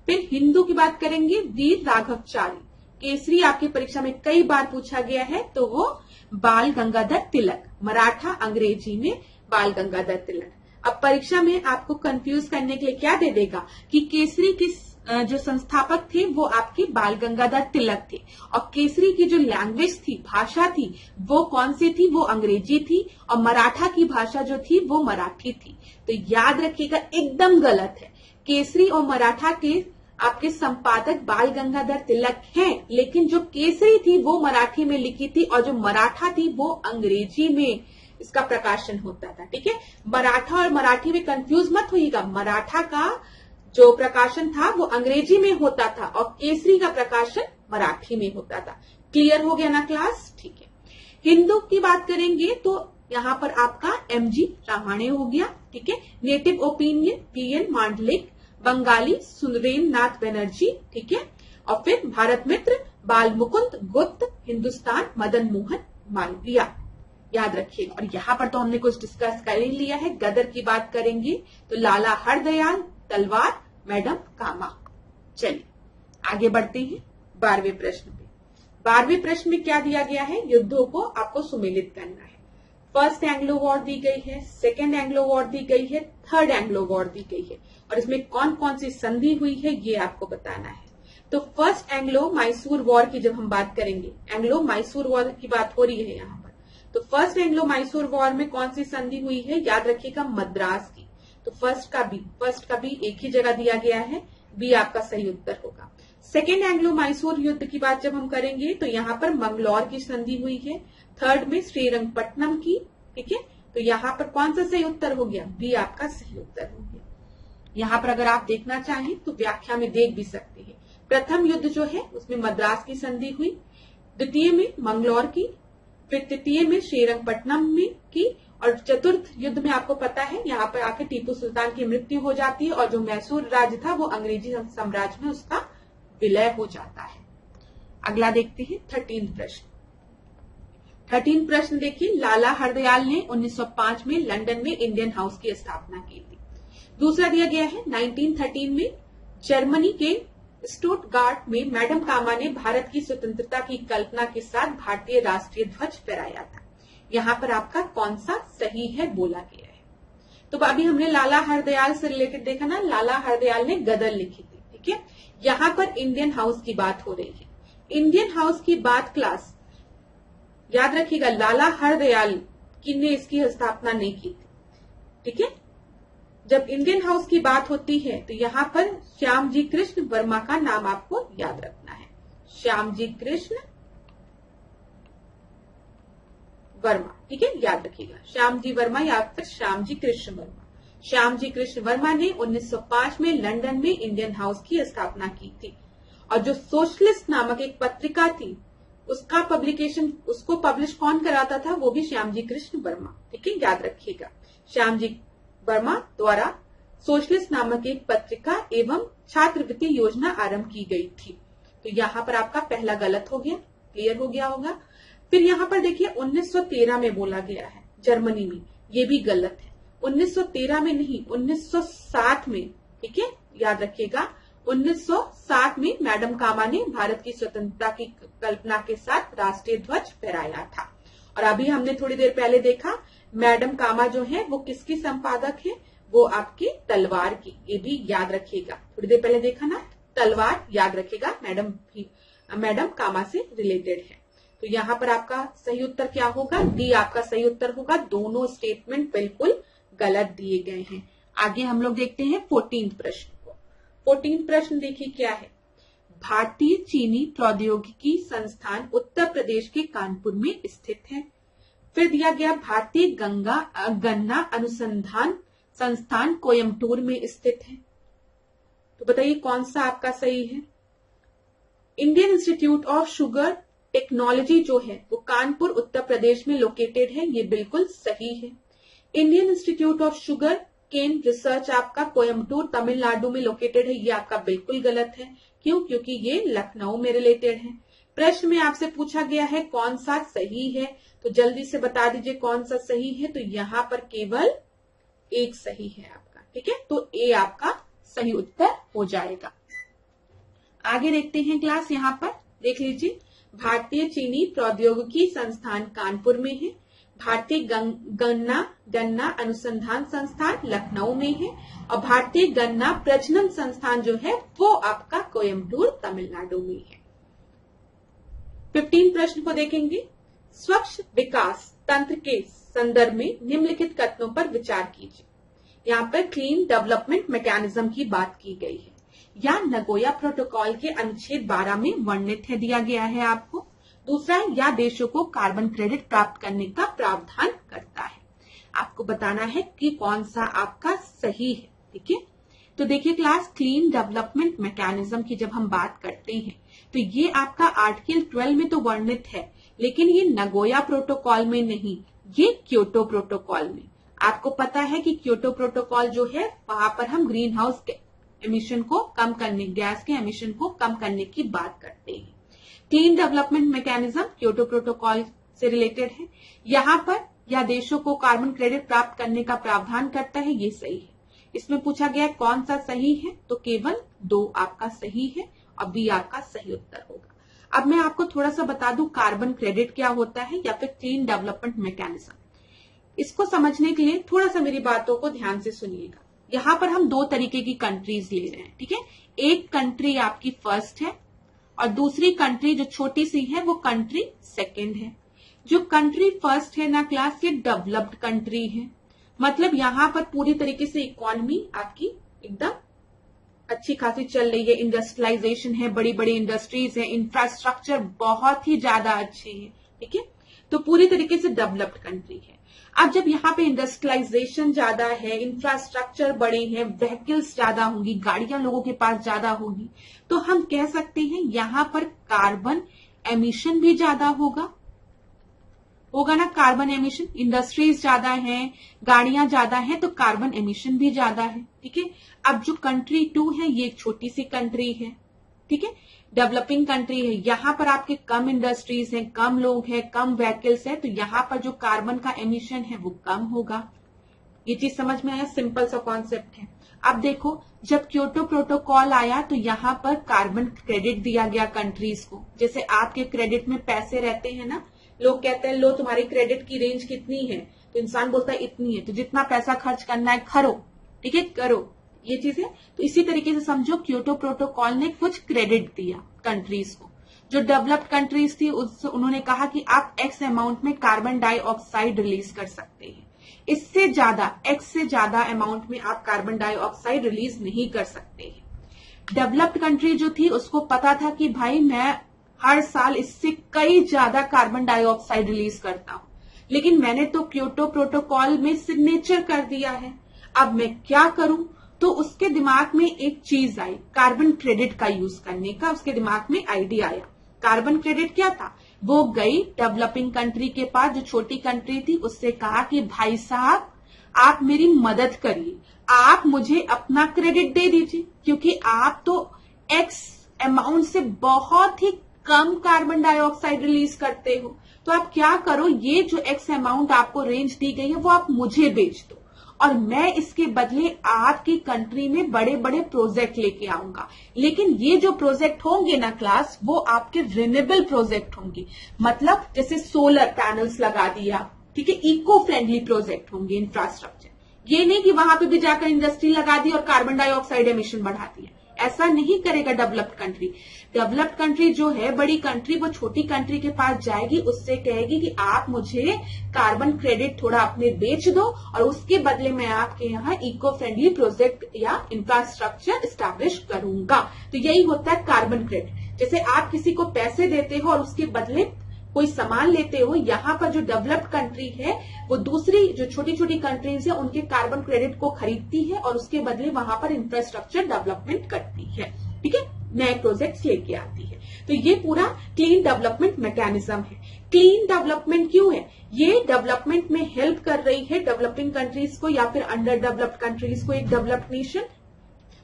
फिर हिंदू की बात करेंगे, वीर राघवचारी। केसरी आपकी परीक्षा में कई बार पूछा गया है, तो वो बाल गंगाधर तिलक। मराठा अंग्रेजी में बाल गंगाधर तिलक। अब परीक्षा में आपको कंफ्यूज करने के लिए क्या दे देगा कि केसरी की जो संस्थापक थे वो आपके बाल गंगाधर तिलक थे, और केसरी की जो लैंग्वेज थी, भाषा थी, वो कौन सी थी, वो अंग्रेजी थी, और मराठा की भाषा जो थी वो मराठी थी। तो याद रखिएगा एकदम गलत है। केसरी और मराठा के आपके संपादक बाल गंगाधर तिलक हैं, लेकिन जो केसरी थी वो मराठी में लिखी थी और जो मराठा थी वो अंग्रेजी में इसका प्रकाशन होता था, ठीक है। मराठा और मराठी में कंफ्यूज मत होइएगा। मराठा का जो प्रकाशन था वो अंग्रेजी में होता था और केसरी का प्रकाशन मराठी में होता था। क्लियर हो गया ना क्लास, ठीक है। हिंदू की बात करेंगे तो यहाँ पर आपका MG रामाणे हो गया, ठीक है। Native opinion PN Mandlik. Bengali Surendra Nath Banerjee, ठीक है। और फिर भारत मित्र बाल मुकुंद गुप्त। हिंदुस्तान मदन मोहन मालवीय, याद रखिएगा। और यहाँ पर तो हमने कुछ डिस्कस कर ही लिया है। गदर की बात करेंगे तो लाला हरदयाल, तलवार मैडम कामा। चलिए आगे बढ़ते हैं 12वें प्रश्न पे। 12वें प्रश्न में क्या दिया गया है, युद्धों को आपको सुमेलित करना है। फर्स्ट एंग्लो वॉर दी गई है, सेकेंड एंग्लो वॉर दी गई है, थर्ड एंग्लो वॉर दी गई है, और इसमें कौन कौन सी संधि हुई है ये आपको बताना है। तो फर्स्ट एंग्लो मैसूर वॉर की जब हम बात करेंगे, एंग्लो मैसूर वॉर की बात हो रही है यहाँ पर, तो फर्स्ट एंग्लो मैसूर वॉर में कौन सी संधि हुई है? याद रखिएगा मद्रास की। तो फर्स्ट का भी एक ही जगह दिया गया है, बी आपका सही उत्तर होगा। सेकेंड एंग्लो मैसूर युद्ध की बात जब हम करेंगे तो यहाँ पर मंगलौर की संधि हुई है, थर्ड में श्रीरंगपट्टनम की, ठीक है। तो यहाँ पर कौन सा सही उत्तर हो गया? बी आपका सही उत्तर हो गया। यहाँ पर अगर आप देखना चाहें तो व्याख्या में देख भी सकते हैं। प्रथम युद्ध जो है उसमें मद्रास की संधि हुई, द्वितीय में मंगलौर की, फिर तृतीय में श्रीरंगपट्टनम में की, और चतुर्थ युद्ध में आपको पता है यहाँ पर आके टीपू सुल्तान की मृत्यु हो जाती है और जो मैसूर राज्य था वो अंग्रेजी साम्राज्य में उसका विलय हो जाता है। अगला देखते हैं 13 प्रश्न। 13 प्रश्न देखिए, लाला हरदयाल ने 1905 में लंदन में इंडियन हाउस की स्थापना की थी। दूसरा दिया गया है 1913 में जर्मनी के स्टुटगार्ट में मैडम कामा ने भारत की स्वतंत्रता की कल्पना के साथ भारतीय राष्ट्रीय ध्वज फहराया था। यहाँ पर आपका कौन सा सही है बोला गया है। तो अभी हमने लाला हरदयाल से रिलेटेड देखा ना, लाला हरदयाल ने गदर लिखी थी, ठीक है। यहाँ पर इंडियन हाउस की बात हो रही है। इंडियन हाउस की बात क्लास याद रखिएगा, लाला हरदयाल ने इसकी स्थापना नहीं की थी, ठीक है। जब इंडियन हाउस की बात होती है तो यहाँ पर श्यामजी कृष्ण वर्मा का नाम आपको याद रखना है, श्यामजी कृष्ण वर्मा, ठीक है, याद रखिएगा, श्यामजी वर्मा या फिर श्यामजी कृष्ण वर्मा। श्यामजी कृष्ण वर्मा ने 1905 में लंदन में इंडियन हाउस की स्थापना की थी और जो सोशलिस्ट नामक एक पत्रिका थी उसका उसको पब्लिश कौन कराता था? वो भी श्यामजी कृष्ण वर्मा, ठीक है, याद रखिएगा। श्यामजी वर्मा द्वारा सोशलिस्ट नामक एक पत्रिका एवं छात्रवृत्ति योजना आरंभ की गई थी। तो यहाँ पर आपका पहला गलत हो गया, क्लियर हो गया होगा। फिर यहाँ पर देखिए 1913 में बोला गया है जर्मनी में, ये भी गलत है। 1913 में नहीं, 1907 में, ठीक है, याद रखिएगा। 1907 में मैडम कामा ने भारत की स्वतंत्रता की कल्पना के साथ राष्ट्रीय ध्वज फहराया था। और अभी हमने थोड़ी देर पहले देखा मैडम कामा जो है वो किसकी संपादक है? वो आपकी तलवार की, ये भी याद रखिएगा। थोड़ी देर पहले देखा ना, तलवार याद रखिएगा, मैडम कामा से रिलेटेड है। तो यहाँ पर आपका सही उत्तर क्या होगा? डी आपका सही उत्तर होगा। दोनों स्टेटमेंट बिल्कुल गलत दिए गए हैं। आगे हम लोग देखते हैं 14 प्रश्न को। 14 प्रश्न देखिए क्या है। भारतीय चीनी प्रौद्योगिकी संस्थान उत्तर प्रदेश के कानपुर में स्थित है। फिर दिया गया भारतीय गन्ना अनुसंधान संस्थान कोयम्बटूर में स्थित है। तो बताइए कौन सा आपका सही है? Indian Institute of sugar technology जो है वो कानपुर उत्तर प्रदेश में लोकेटेड है, ये बिल्कुल सही है। Indian Institute of Sugarcane Research आपका कोयम्बटूर तमिलनाडु में लोकेटेड है, ये आपका बिल्कुल गलत है। क्यों? क्योंकि ये लखनऊ में रिलेटेड है। प्रश्न में आपसे पूछा गया है कौन सा सही है, तो जल्दी से बता दीजिए कौन सा सही है। तो यहाँ पर केवल एक सही है आपका, ठीक है, तो ए आपका सही उत्तर हो जाएगा। आगे देखते हैं क्लास, यहाँ पर देख लीजिए, भारतीय चीनी प्रौद्योगिकी संस्थान कानपुर में है, भारतीय गन्ना अनुसंधान संस्थान लखनऊ में है और भारतीय गन्ना प्रजनन संस्थान जो है वो आपका कोयम्बटूर तमिलनाडु में है। 15 प्रश्न को देखेंगे। स्वच्छ विकास तंत्र के संदर्भ में निम्नलिखित कथनों पर विचार कीजिए। यहाँ पर क्लीन डेवलपमेंट मैकेनिज्म की बात की गई है या नगोया प्रोटोकॉल के अनुच्छेद 12 में वर्णित है, दिया गया है आपको। दूसरा है या देशों को कार्बन क्रेडिट प्राप्त करने का प्रावधान करता है। आपको बताना है कि कौन सा आपका सही है, ठीक है। तो देखिए क्लास, क्लीन डेवलपमेंट मैकेनिज्म की जब हम बात करते हैं तो ये आपका आर्टिकल 12 में तो वर्णित है, लेकिन ये नगोया प्रोटोकॉल में नहीं, ये क्योटो प्रोटोकॉल में। आपको पता है कि क्योटो प्रोटोकॉल जो है वहां पर हम ग्रीन हाउस एमिशन को कम करने, गैस के एमिशन को कम करने की बात करते हैं। Clean development mechanism Kyoto protocol से रिलेटेड है। यहाँ पर या देशों को कार्बन क्रेडिट प्राप्त करने का प्रावधान करता है, ये सही है। इसमें पूछा गया है कौन सा सही है, तो केवल 2 आपका सही है और बी आपका सही उत्तर होगा। अब मैं आपको थोड़ा सा बता दूं कार्बन क्रेडिट क्या होता है या फिर क्लीन डेवलपमेंट मैकेनिज्म। इसको समझने के लिए थोड़ा सा मेरी बातों को ध्यान से सुनिएगा। यहाँ पर हम 2 तरीके की कंट्रीज ले रहे हैं, ठीक है। एक कंट्री आपकी फर्स्ट है और दूसरी कंट्री जो छोटी सी है वो कंट्री सेकंड है। जो कंट्री फर्स्ट है ना क्लास, ये डेवलप्ड कंट्री है। मतलब यहां पर पूरी तरीके से इकोनॉमी आपकी एकदम अच्छी खासी चल रही है, इंडस्ट्रियलाइजेशन है, बड़ी बड़ी इंडस्ट्रीज है, इंफ्रास्ट्रक्चर बहुत ही ज्यादा अच्छे हैं, ठीक है। तो पूरी तरीके से डेवलप्ड कंट्री है। अब जब यहाँ पे इंडस्ट्रियलाइजेशन ज्यादा है, इंफ्रास्ट्रक्चर बड़े हैं, व्हीकल्स ज्यादा होंगी, गाड़ियां लोगों के पास ज्यादा होगी, तो हम कह सकते हैं यहां पर कार्बन एमिशन भी ज्यादा होगा ना। कार्बन एमिशन, इंडस्ट्रीज ज्यादा हैं, गाड़ियां ज्यादा हैं, तो कार्बन एमिशन भी ज्यादा है, ठीक है। अब जो कंट्री 2 है, ये एक छोटी सी कंट्री है, ठीक है, डेवलपिंग कंट्री है। यहां पर आपके कम इंडस्ट्रीज हैं, कम लोग हैं, कम व्हीकल्स हैं, तो यहां पर जो कार्बन का एमिशन है वो कम होगा। ये चीज समझ में आया, सिंपल सा कॉन्सेप्ट है। अब देखो, जब क्योटो प्रोटोकॉल आया तो यहां पर कार्बन क्रेडिट दिया गया कंट्रीज को। जैसे आपके क्रेडिट में पैसे रहते हैं ना, लोग कहते हैं लो तुम्हारी क्रेडिट की रेंज कितनी है, तो इंसान बोलता है इतनी है, तो जितना पैसा खर्च करना है करो, ठीक है, करो, ये चीज है। तो इसी तरीके से समझो क्योटो प्रोटोकॉल ने कुछ क्रेडिट दिया कंट्रीज को। जो डेवलप्ड कंट्रीज थी उन्होंने कहा कि आप एक्स अमाउंट में कार्बन डाइऑक्साइड रिलीज कर सकते हैं, इससे ज्यादा, एक्स से ज्यादा अमाउंट में आप कार्बन डाइऑक्साइड रिलीज नहीं कर सकते हैं। डेवलप्ड कंट्री जो थी उसको पता था कि भाई मैं हर साल इससे कई ज्यादा कार्बन डाइऑक्साइड रिलीज करता हूं, लेकिन मैंने तो क्योटो प्रोटोकॉल में सिग्नेचर कर दिया है, अब मैं क्या करूं। तो उसके दिमाग में एक चीज आई, कार्बन क्रेडिट का यूज करने का उसके दिमाग में आइडिया आया। कार्बन क्रेडिट क्या था, वो गई डेवलपिंग कंट्री के पास, जो छोटी कंट्री थी, उससे कहा कि भाई साहब आप मेरी मदद करिए, आप मुझे अपना क्रेडिट दे दीजिए, क्योंकि आप तो एक्स अमाउंट से बहुत ही कम कार्बन डाइऑक्साइड रिलीज करते हो, तो आप क्या करो, ये जो एक्स अमाउंट आपको रेंज दी गई है वो आप मुझे बेच दो, और मैं इसके बदले आपकी कंट्री में बड़े बड़े प्रोजेक्ट लेके आऊंगा। लेकिन ये जो प्रोजेक्ट होंगे ना क्लास, वो आपके रिन्यूएबल प्रोजेक्ट होंगे। मतलब जैसे सोलर पैनल्स लगा दिया, ठीक है, इको फ्रेंडली प्रोजेक्ट होंगे, इंफ्रास्ट्रक्चर। ये नहीं कि वहां पे भी जाकर इंडस्ट्री लगा दी और कार्बन डाइऑक्साइड एमिशन बढ़ा दिया, ऐसा नहीं करेगा डेवलप्ड कंट्री। डेवलप्ड कंट्री जो है, बड़ी कंट्री, वो छोटी कंट्री के पास जाएगी, उससे कहेगी कि आप मुझे कार्बन क्रेडिट थोड़ा अपने बेच दो, और उसके बदले मैं आपके यहाँ इको फ्रेंडली प्रोजेक्ट या इंफ्रास्ट्रक्चर स्टैब्लिश करूंगा। तो यही होता है कार्बन क्रेडिट। जैसे आप किसी को पैसे देते हो और उसके बदले कोई सामान लेते हो, यहाँ पर जो डेवलप्ड कंट्री है वो दूसरी जो छोटी छोटी कंट्रीज है उनके कार्बन क्रेडिट को खरीदती है और उसके बदले वहां पर इंफ्रास्ट्रक्चर डेवलपमेंट करती है, ठीक है, नए प्रोजेक्ट्स लेके आती है। तो ये पूरा क्लीन डेवलपमेंट मैकेनिज्म है। क्लीन डेवलपमेंट क्यों है, ये डेवलपमेंट में हेल्प कर रही है डेवलपिंग कंट्रीज को या फिर अंडर डेवलप्ड कंट्रीज को, एक डेवलप्ड नेशन।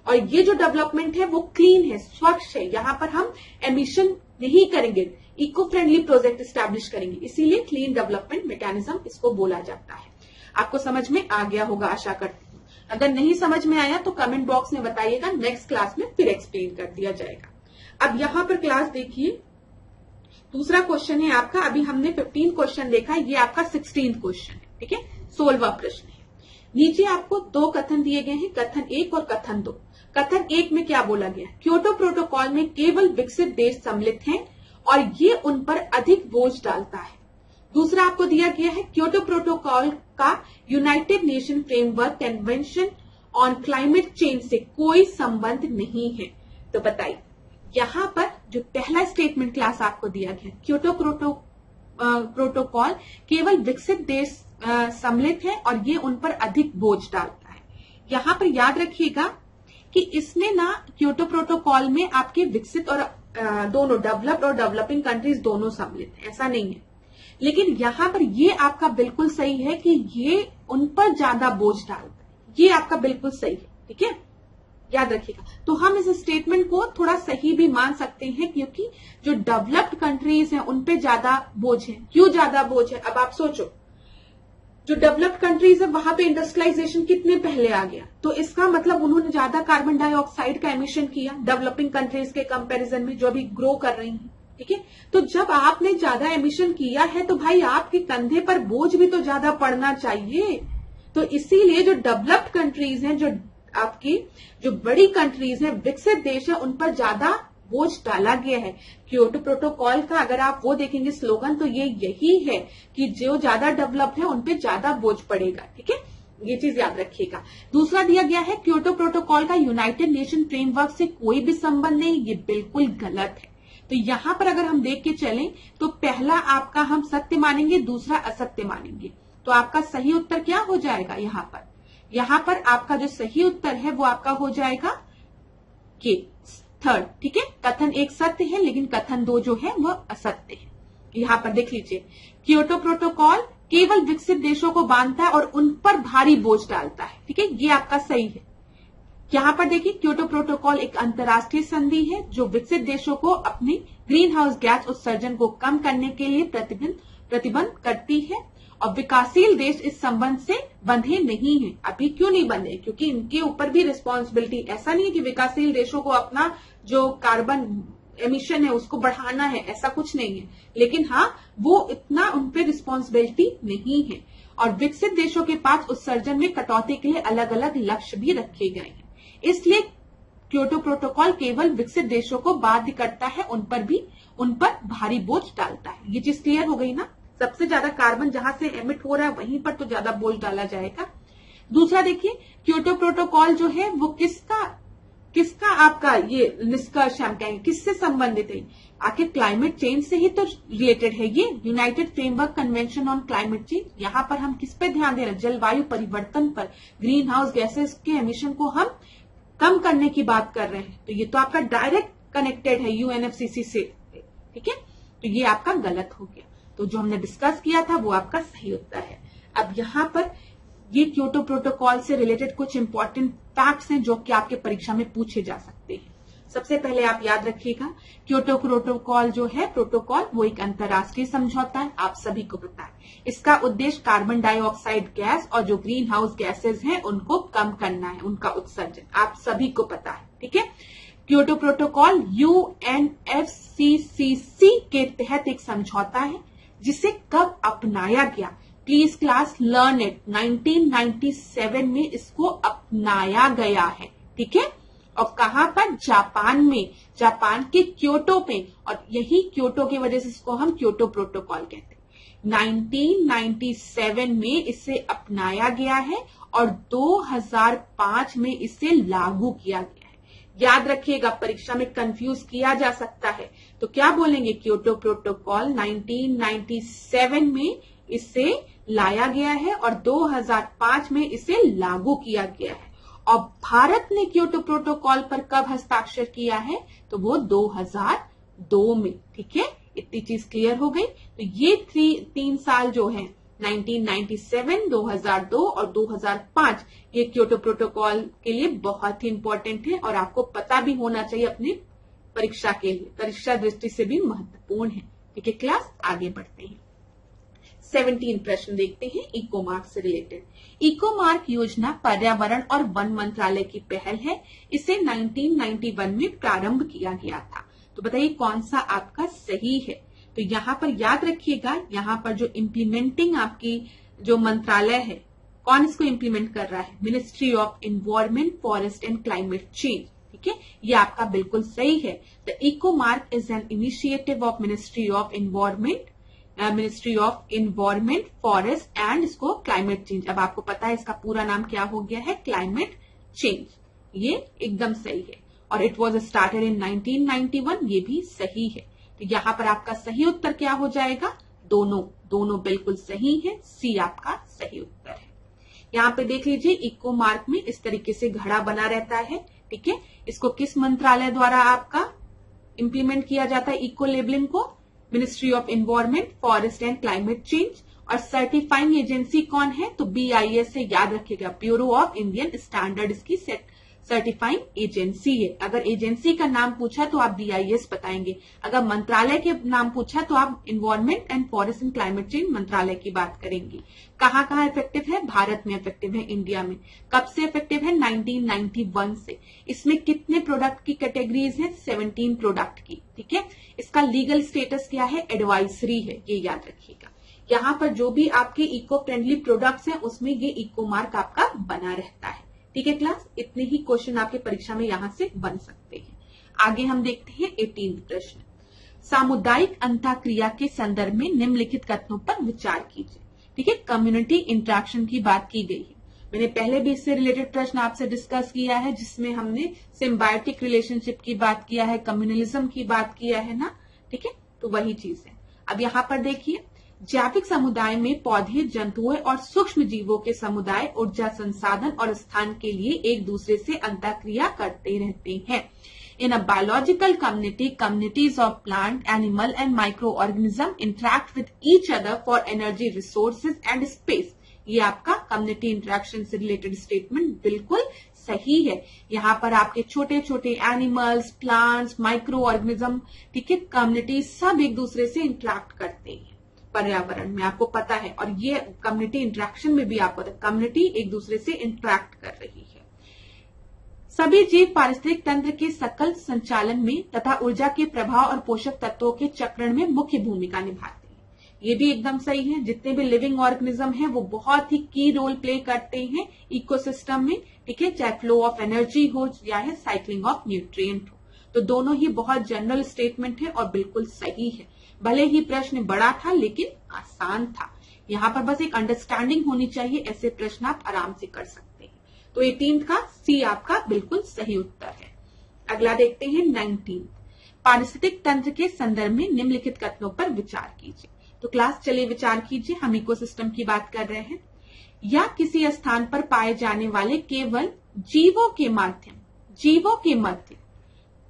और ये जो डेवलपमेंट है वो क्लीन है, स्वच्छ है, यहाँ पर हम एमिशन नहीं करेंगे, इको फ्रेंडली प्रोजेक्ट स्टैब्लिश करेंगे, इसीलिए क्लीन डेवलपमेंट मैकेनिज्म इसको बोला जाता है। आपको समझ में आ गया होगा आशा करती हूँ। अगर नहीं समझ में आया तो कमेंट बॉक्स में बताइएगा, नेक्स्ट क्लास में फिर एक्सप्लेन कर दिया जाएगा। अब यहाँ पर क्लास देखिए, दूसरा क्वेश्चन है आपका, अभी हमने 15 क्वेश्चन देखा है, ये आपका 16th क्वेश्चन है, ठीक है, 16वां प्रश्न है। नीचे आपको 2 कथन दिए गए हैं, कथन 1 और कथन 2। कथन 1 में क्या बोला गया, क्योटो प्रोटोकॉल में केवल विकसित देश सम्मिलित हैं और ये उन पर अधिक बोझ डालता है। दूसरा आपको दिया गया है, क्योटो प्रोटोकॉल का United nation framework convention on climate change से कोई संबंध नहीं है। तो बताइए, यहां पर जो पहला स्टेटमेंट क्लास आपको दिया गया, क्योटो प्रोटोकॉल केवल विकसित देश सम्मिलित है और ये उन पर अधिक बोझ डालता है। यहां पर याद रखिएगा कि इसमें ना क्योटो प्रोटोकॉल में आपके विकसित और दोनों डेवलप्ड और डेवलपिंग कंट्रीज दोनों सम्मिलित है, ऐसा नहीं है। लेकिन यहां पर ये आपका बिल्कुल सही है कि ये उन पर ज्यादा बोझ डालता है, ये आपका बिल्कुल सही है, ठीक है, याद रखिएगा। तो हम इस स्टेटमेंट को थोड़ा सही भी मान सकते हैं, क्योंकि जो डेवलप्ड कंट्रीज हैं उन पे ज्यादा बोझ है। क्यों ज्यादा बोझ है, अब आप सोचो, जो डेवलप्ड कंट्रीज है वहां पे इंडस्ट्रियलाइजेशन कितने पहले आ गया, तो इसका मतलब उन्होंने ज्यादा कार्बन डाइऑक्साइड का एमिशन किया डेवलपिंग कंट्रीज के कंपैरिजन में, जो अभी ग्रो कर रही हैं, ठीक है। तो जब आपने ज्यादा एमिशन किया है तो भाई आपके कंधे पर बोझ भी तो ज्यादा पड़ना चाहिए। तो इसीलिए जो डेवलप्ड कंट्रीज हैं, जो आपकी जो बड़ी कंट्रीज हैं, विकसित देश है, उन पर ज्यादा बोझ डाला गया है। क्योटो प्रोटोकॉल का अगर आप वो देखेंगे स्लोगन तो ये यही है कि जो ज्यादा डेवलप्ड है उनपे ज्यादा बोझ पड़ेगा। ठीक है, ये चीज याद रखिएगा। दूसरा दिया गया है क्योटो प्रोटोकॉल का यूनाइटेड नेशन फ्रेमवर्क से कोई भी संबंध नहीं, ये बिल्कुल गलत है। तो यहां पर अगर हम देख के चलें तो पहला आपका हम सत्य मानेंगे, दूसरा असत्य मानेंगे। तो आपका सही उत्तर क्या हो जाएगा यहाँ पर आपका जो सही उत्तर है वो आपका हो जाएगा के थर्ड। ठीक है, कथन एक सत्य है लेकिन कथन दो जो है वो असत्य है। यहाँ पर देख लीजिए, क्योटो प्रोटोकॉल केवल विकसित देशों को बांधता है और उन पर भारी बोझ डालता है। ठीक है, ये आपका सही है। यहाँ पर देखिए, क्योटो प्रोटोकॉल एक अंतर्राष्ट्रीय संधि है जो विकसित देशों को अपने ग्रीन हाउस गैस उत्सर्जन को कम करने के लिए प्रतिबंध करती है और विकासशील देश इस संबंध से बंधे नहीं है। अभी क्यों नहीं बंधे? क्योंकि इनके ऊपर भी रिस्पॉन्सिबिलिटी, ऐसा नहीं है कि विकासशील देशों को अपना जो कार्बन एमिशन है उसको बढ़ाना है, ऐसा कुछ नहीं है, लेकिन हाँ वो इतना उनपे रिस्पॉन्सिबिलिटी नहीं है। और विकसित देशों के पास उत्सर्जन में कटौती के लिए अलग अलग लक्ष्य भी रखे गए हैं, इसलिए क्योटो प्रोटोकॉल केवल विकसित देशों को बाध्य करता है, उन पर भारी बोझ डालता है। ये चीज क्लियर हो गई ना? सबसे ज्यादा कार्बन जहां से एमिट हो रहा है वहीं पर तो ज्यादा बोझ डाला जाएगा। दूसरा देखिए, क्योटो प्रोटोकॉल जो है वो किसका आपका ये निष्कर्ष हम कहेंगे किससे संबंधित है? आखिर क्लाइमेट चेंज से ही तो रिलेटेड है ये, United framework convention on climate change. यहाँ पर हम किस पे ध्यान दे रहे हैं? जलवायु परिवर्तन पर, ग्रीन हाउस गैसेस के एमिशन को हम कम करने की बात कर रहे हैं। तो ये तो आपका डायरेक्ट कनेक्टेड है यूएनएफसीसी से। ठीक है, तो ये आपका गलत हो गया। तो जो हमने डिस्कस किया था वो आपका सही उत्तर है। अब यहाँ पर ये क्योटो प्रोटोकॉल से रिलेटेड कुछ इंपॉर्टेंट फैक्ट्स हैं जो कि आपके परीक्षा में पूछे जा सकते हैं। सबसे पहले आप याद रखिएगा, क्योटो प्रोटोकॉल जो है प्रोटोकॉल वो एक अंतर्राष्ट्रीय समझौता है, आप सभी को पता है। इसका उद्देश्य कार्बन डाइऑक्साइड गैस और जो ग्रीन हाउस गैसेज हैं उनको कम करना है, उनका उत्सर्जन, आप सभी को पता है। ठीक है, क्योटो प्रोटोकॉल यूएनएफसीसीसी के तहत एक समझौता है जिसे कब अपनाया गया? प्लीज क्लास लर्न इट, 1997 में इसको अपनाया गया है। ठीक है, और कहां पर? जापान में, जापान के क्योटो में, और यही क्योटो की वजह से इसको हम क्योटो प्रोटोकॉल कहते हैं। 1997 में इसे अपनाया गया है और 2005 में इसे लागू किया गया है। याद रखिएगा, परीक्षा में कंफ्यूज किया जा सकता है, तो क्या बोलेंगे? क्योटो प्रोटोकॉल 1997 में इसे लाया गया है और 2005 में इसे लागू किया गया है। और भारत ने क्योटो प्रोटोकॉल पर कब हस्ताक्षर किया है? तो वो 2002 में। ठीक है, इतनी चीज क्लियर हो गई। तो ये 3 साल जो है 1997, 2002 और 2005 ये क्योटो प्रोटोकॉल के लिए बहुत ही इंपॉर्टेंट है और आपको पता भी होना चाहिए अपनी परीक्षा के लिए, परीक्षा दृष्टि से भी महत्वपूर्ण है। ठीक है क्लास, आगे बढ़ते हैं। 17 प्रश्न देखते हैं इको मार्क से रिलेटेड। इको मार्क योजना पर्यावरण और वन मंत्रालय की पहल है, इसे 1991 में प्रारंभ किया गया था। तो बताइए कौन सा आपका सही है? तो यहाँ पर याद रखिएगा, यहाँ पर जो इम्प्लीमेंटिंग आपकी जो मंत्रालय है, कौन इसको इम्प्लीमेंट कर रहा है? Ministry of Environment, Forest and Climate Change. ठीक है, ये आपका बिल्कुल सही है। The Eco Mark is an initiative of Ministry of Environment, Forest and इसको क्लाइमेट चेंज। अब आपको पता है इसका पूरा नाम क्या हो गया है? Climate change. ये एकदम सही है। और इट वॉज स्टार्टेड इन 1991, ये भी सही है। तो यहाँ पर आपका सही उत्तर क्या हो जाएगा? दोनों बिल्कुल सही है, सी आपका सही उत्तर है। यहाँ पे देख लीजिए, इको मार्क में इस तरीके से घड़ा बना रहता है। ठीक है, इसको किस मंत्रालय द्वारा आपका इंप्लीमेंट किया जाता है? इको लेबलिंग को ministry of Environment, Forest and Climate change. और सर्टिफाइंग एजेंसी कौन है? तो BIS से याद रखिएगा, ब्यूरो ऑफ इंडियन स्टैंडर्ड इसकी सर्टिफाइंग एजेंसी है। अगर एजेंसी का नाम पूछा तो आप BIS बताएंगे, अगर मंत्रालय के नाम पूछा तो आप environment and forest and Climate change मंत्रालय की बात करेंगे। कहाँ कहाँ इफेक्टिव है? भारत में इफेक्टिव है, इंडिया में। कब से इफेक्टिव है? 1991 से। इसमें कितने प्रोडक्ट की कैटेगरीज है? 17 प्रोडक्ट की। ठीक है, इसका लीगल स्टेटस क्या है? एडवाइजरी है, ये याद रखिएगा। यहाँ पर जो भी आपके इको फ्रेंडली प्रोडक्ट्स हैं उसमें ये इको मार्क आपका बना रहता है। ठीक है क्लास, इतने ही क्वेश्चन आपके परीक्षा में यहां से बन सकते हैं। आगे हम देखते हैं 18वां प्रश्न। सामुदायिक अंतःक्रिया के संदर्भ में निम्नलिखित कथनों पर विचार कीजिए। ठीक है, कम्युनिटी इंटरेक्शन की बात की गई है। मैंने पहले भी इससे रिलेटेड प्रश्न आपसे डिस्कस किया है, जिसमें हमने सिम्बायोटिक रिलेशनशिप की बात किया है, कम्युनलिज्म की बात किया है ना। ठीक है, तो वही चीज है। अब यहाँ पर देखिए, जैविक समुदाय में पौधे, जंतुओं और सूक्ष्म जीवों के समुदाय ऊर्जा, संसाधन और स्थान के लिए एक दूसरे से अंतःक्रिया करते रहते हैं। In a biological community, communities of plant, animal and microorganism interact with each other for energy, resources and space. ये आपका कम्युनिटी इंटरेक्शन से रिलेटेड स्टेटमेंट बिल्कुल सही है। यहाँ पर आपके छोटे छोटे एनिमल्स, प्लांट्स, माइक्रो ऑर्गेनिज्म, ठीक है, कम्युनिटी सब एक दूसरे से इंटरेक्ट करते हैं पर्यावरण में, आपको पता है। और ये कम्युनिटी इंटरेक्शन में भी आपको कम्युनिटी एक दूसरे से इंटरेक्ट कर रही है। सभी जीव पारिस्थितिक तंत्र के सकल संचालन में तथा ऊर्जा के प्रभाव और पोषक तत्वों के चक्रण में मुख्य भूमिका निभाते हैं। ये भी एकदम सही है। जितने भी लिविंग ऑर्गेनिज्म हैं वो बहुत ही की रोल प्ले करते हैं इकोसिस्टम में। ठीक है, चाहे फ्लो ऑफ एनर्जी हो या है साइक्लिंग ऑफ न्यूट्रिएंट हो। तो दोनों ही बहुत जनरल स्टेटमेंट है और बिल्कुल सही है। भले ही प्रश्न बड़ा था लेकिन आसान था। यहाँ पर बस एक अंडरस्टैंडिंग होनी चाहिए, ऐसे प्रश्न आप आराम से कर सकते हैं। तो 18 का सी आपका बिल्कुल सही उत्तर है। अगला देखते हैं 19। पारिस्थितिक तंत्र के संदर्भ में निम्नलिखित कथनों पर विचार कीजिए। तो क्लास चलिए विचार कीजिए, हम इकोसिस्टम की बात कर रहे हैं। या किसी स्थान पर पाए जाने वाले केवल जीवों के मध्य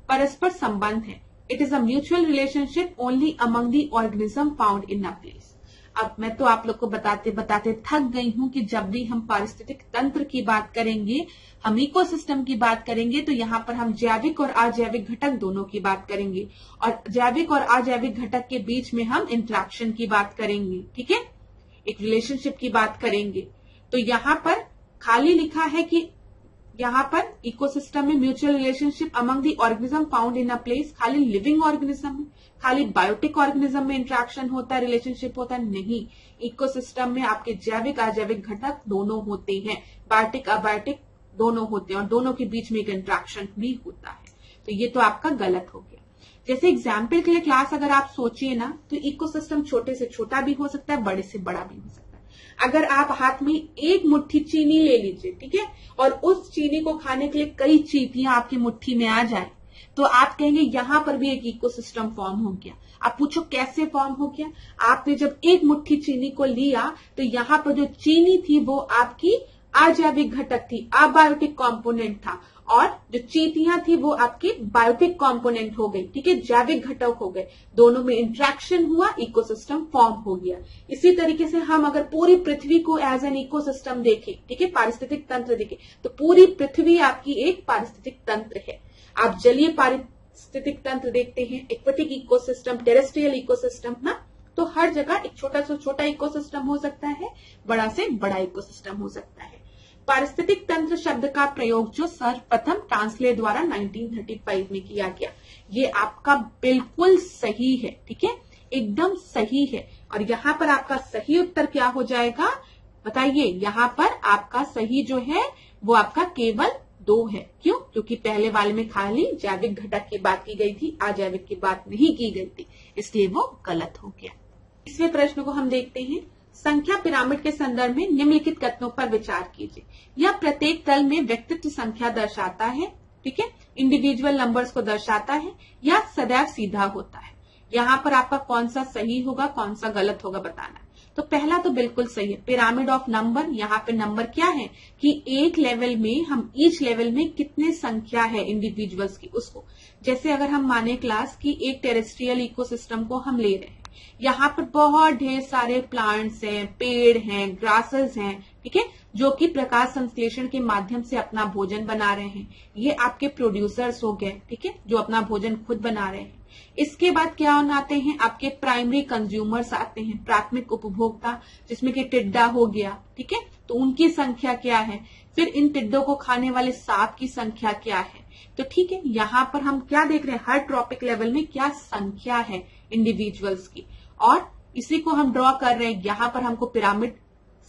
परस्पर संबंध है। It is a mutual relationship only among the organism found in a place. अब मैं तो आप लोग को बताते बताते थक गई हूं कि जब भी हम पारिस्थितिक तंत्र की बात करेंगे, हम इकोसिस्टम की बात करेंगे, तो यहाँ पर हम जैविक और अजैविक घटक दोनों की बात करेंगे और जैविक और अजैविक घटक के बीच में हम इंटरेक्शन की बात करेंगे। ठीक है, एक रिलेशनशिप की बात करेंगे। तो यहाँ पर खाली लिखा है कि यहाँ पर इकोसिस्टम में mutual relationship among the organism found in a place, खाली लिविंग ऑर्गेनिज्म में, खाली बायोटिक ऑर्गेनिज्म में इंटरेक्शन होता है, रिलेशनशिप होता है, नहीं। इकोसिस्टम में आपके जैविक अजैविक घटक दोनों होते हैं, बायोटिक अबायोटिक दोनों होते हैं और दोनों के बीच में एक इंटरेक्शन भी होता है। तो ये तो आपका गलत हो गया। जैसे एग्जाम्पल के लिए क्लास अगर आप सोचिए ना, तो इकोसिस्टम छोटे से छोटा भी हो सकता है, बड़े से बड़ा भी हो सकता है। अगर आप हाथ में एक मुट्ठी चीनी ले लीजिए, ठीक है, और उस चीनी को खाने के लिए कई चींटियां आपकी मुट्ठी में आ जाए, तो आप कहेंगे यहां पर भी एक इकोसिस्टम फॉर्म हो गया। आप पूछो कैसे फॉर्म हो गया? आपने जब एक मुट्ठी चीनी को लिया तो यहाँ पर जो चीनी थी वो आपकी अजैविक घटक थी, अबायोटिक कंपोनेंट था, और जो चींटियां थी वो आपकी बायोटिक कंपोनेंट हो गई। ठीक है, जैविक घटक हो गए, दोनों में इंटरेक्शन हुआ, इकोसिस्टम फॉर्म हो गया। इसी तरीके से हम अगर पूरी पृथ्वी को एज एन इकोसिस्टम देखें, ठीक है, पारिस्थितिक तंत्र देखें, तो पूरी पृथ्वी आपकी एक पारिस्थितिक तंत्र है। आप जलीय पारिस्थितिक तंत्र देखते हैं, एक्वेटिक इकोसिस्टम, टेरेस्ट्रियल इकोसिस्टम ना, तो हर जगह एक छोटा से छोटा इकोसिस्टम हो सकता है, बड़ा से बड़ा इकोसिस्टम हो सकता है। पारिस्थितिक तंत्र शब्द का प्रयोग जो सर्वप्रथम ट्रांसले द्वारा 1935 में किया गया, ये आपका बिल्कुल सही है। ठीक है, एकदम सही है। और यहाँ पर आपका सही उत्तर क्या हो जाएगा बताइए? यहाँ पर आपका सही जो है वो आपका केवल 2 है। क्यों? क्योंकि पहले वाले में खाली जैविक घटक की बात की गई थी, अजैविक की बात नहीं की गई थी, इसलिए वो गलत हो गया। इसमें प्रश्न को हम देखते हैं। संख्या पिरामिड के संदर्भ में निम्नलिखित कथनों पर विचार कीजिए। यह प्रत्येक तल में व्यक्तित्व संख्या दर्शाता है, ठीक है, इंडिविजुअल नंबर्स को दर्शाता है, या सदैव सीधा होता है। यहाँ पर आपका कौन सा सही होगा, कौन सा गलत होगा बताना है। तो पहला तो बिल्कुल सही है, पिरामिड ऑफ नंबर। यहाँ पे नंबर क्या है कि एक लेवल में हम ईच लेवल में कितने संख्या है इंडिविजुअल्स की, उसको, जैसे अगर हम माने क्लास की एक टेरेस्ट्रियल इकोसिस्टम को हम ले रहे हैं, यहाँ पर बहुत ढेर सारे प्लांट्स हैं, पेड़ हैं, ग्रासेस हैं, ठीक है, जो कि प्रकाश संश्लेषण के माध्यम से अपना भोजन बना रहे हैं। ये आपके प्रोड्यूसर्स हो गए, ठीक है, जो अपना भोजन खुद बना रहे हैं। इसके बाद क्या आते हैं? आपके प्राइमरी कंज्यूमर्स आते हैं, प्राथमिक उपभोक्ता, जिसमें कि टिड्डा हो गया, ठीक है, तो उनकी संख्या क्या है? फिर इन टिड्डों को खाने वाले सांप की संख्या क्या है? तो ठीक है, यहाँ पर हम क्या देख रहे हैं, हर ट्रॉपिक लेवल में क्या संख्या है इंडिविजुअल्स की, और इसी को हम ड्रॉ कर रहे हैं। यहाँ पर हमको पिरामिड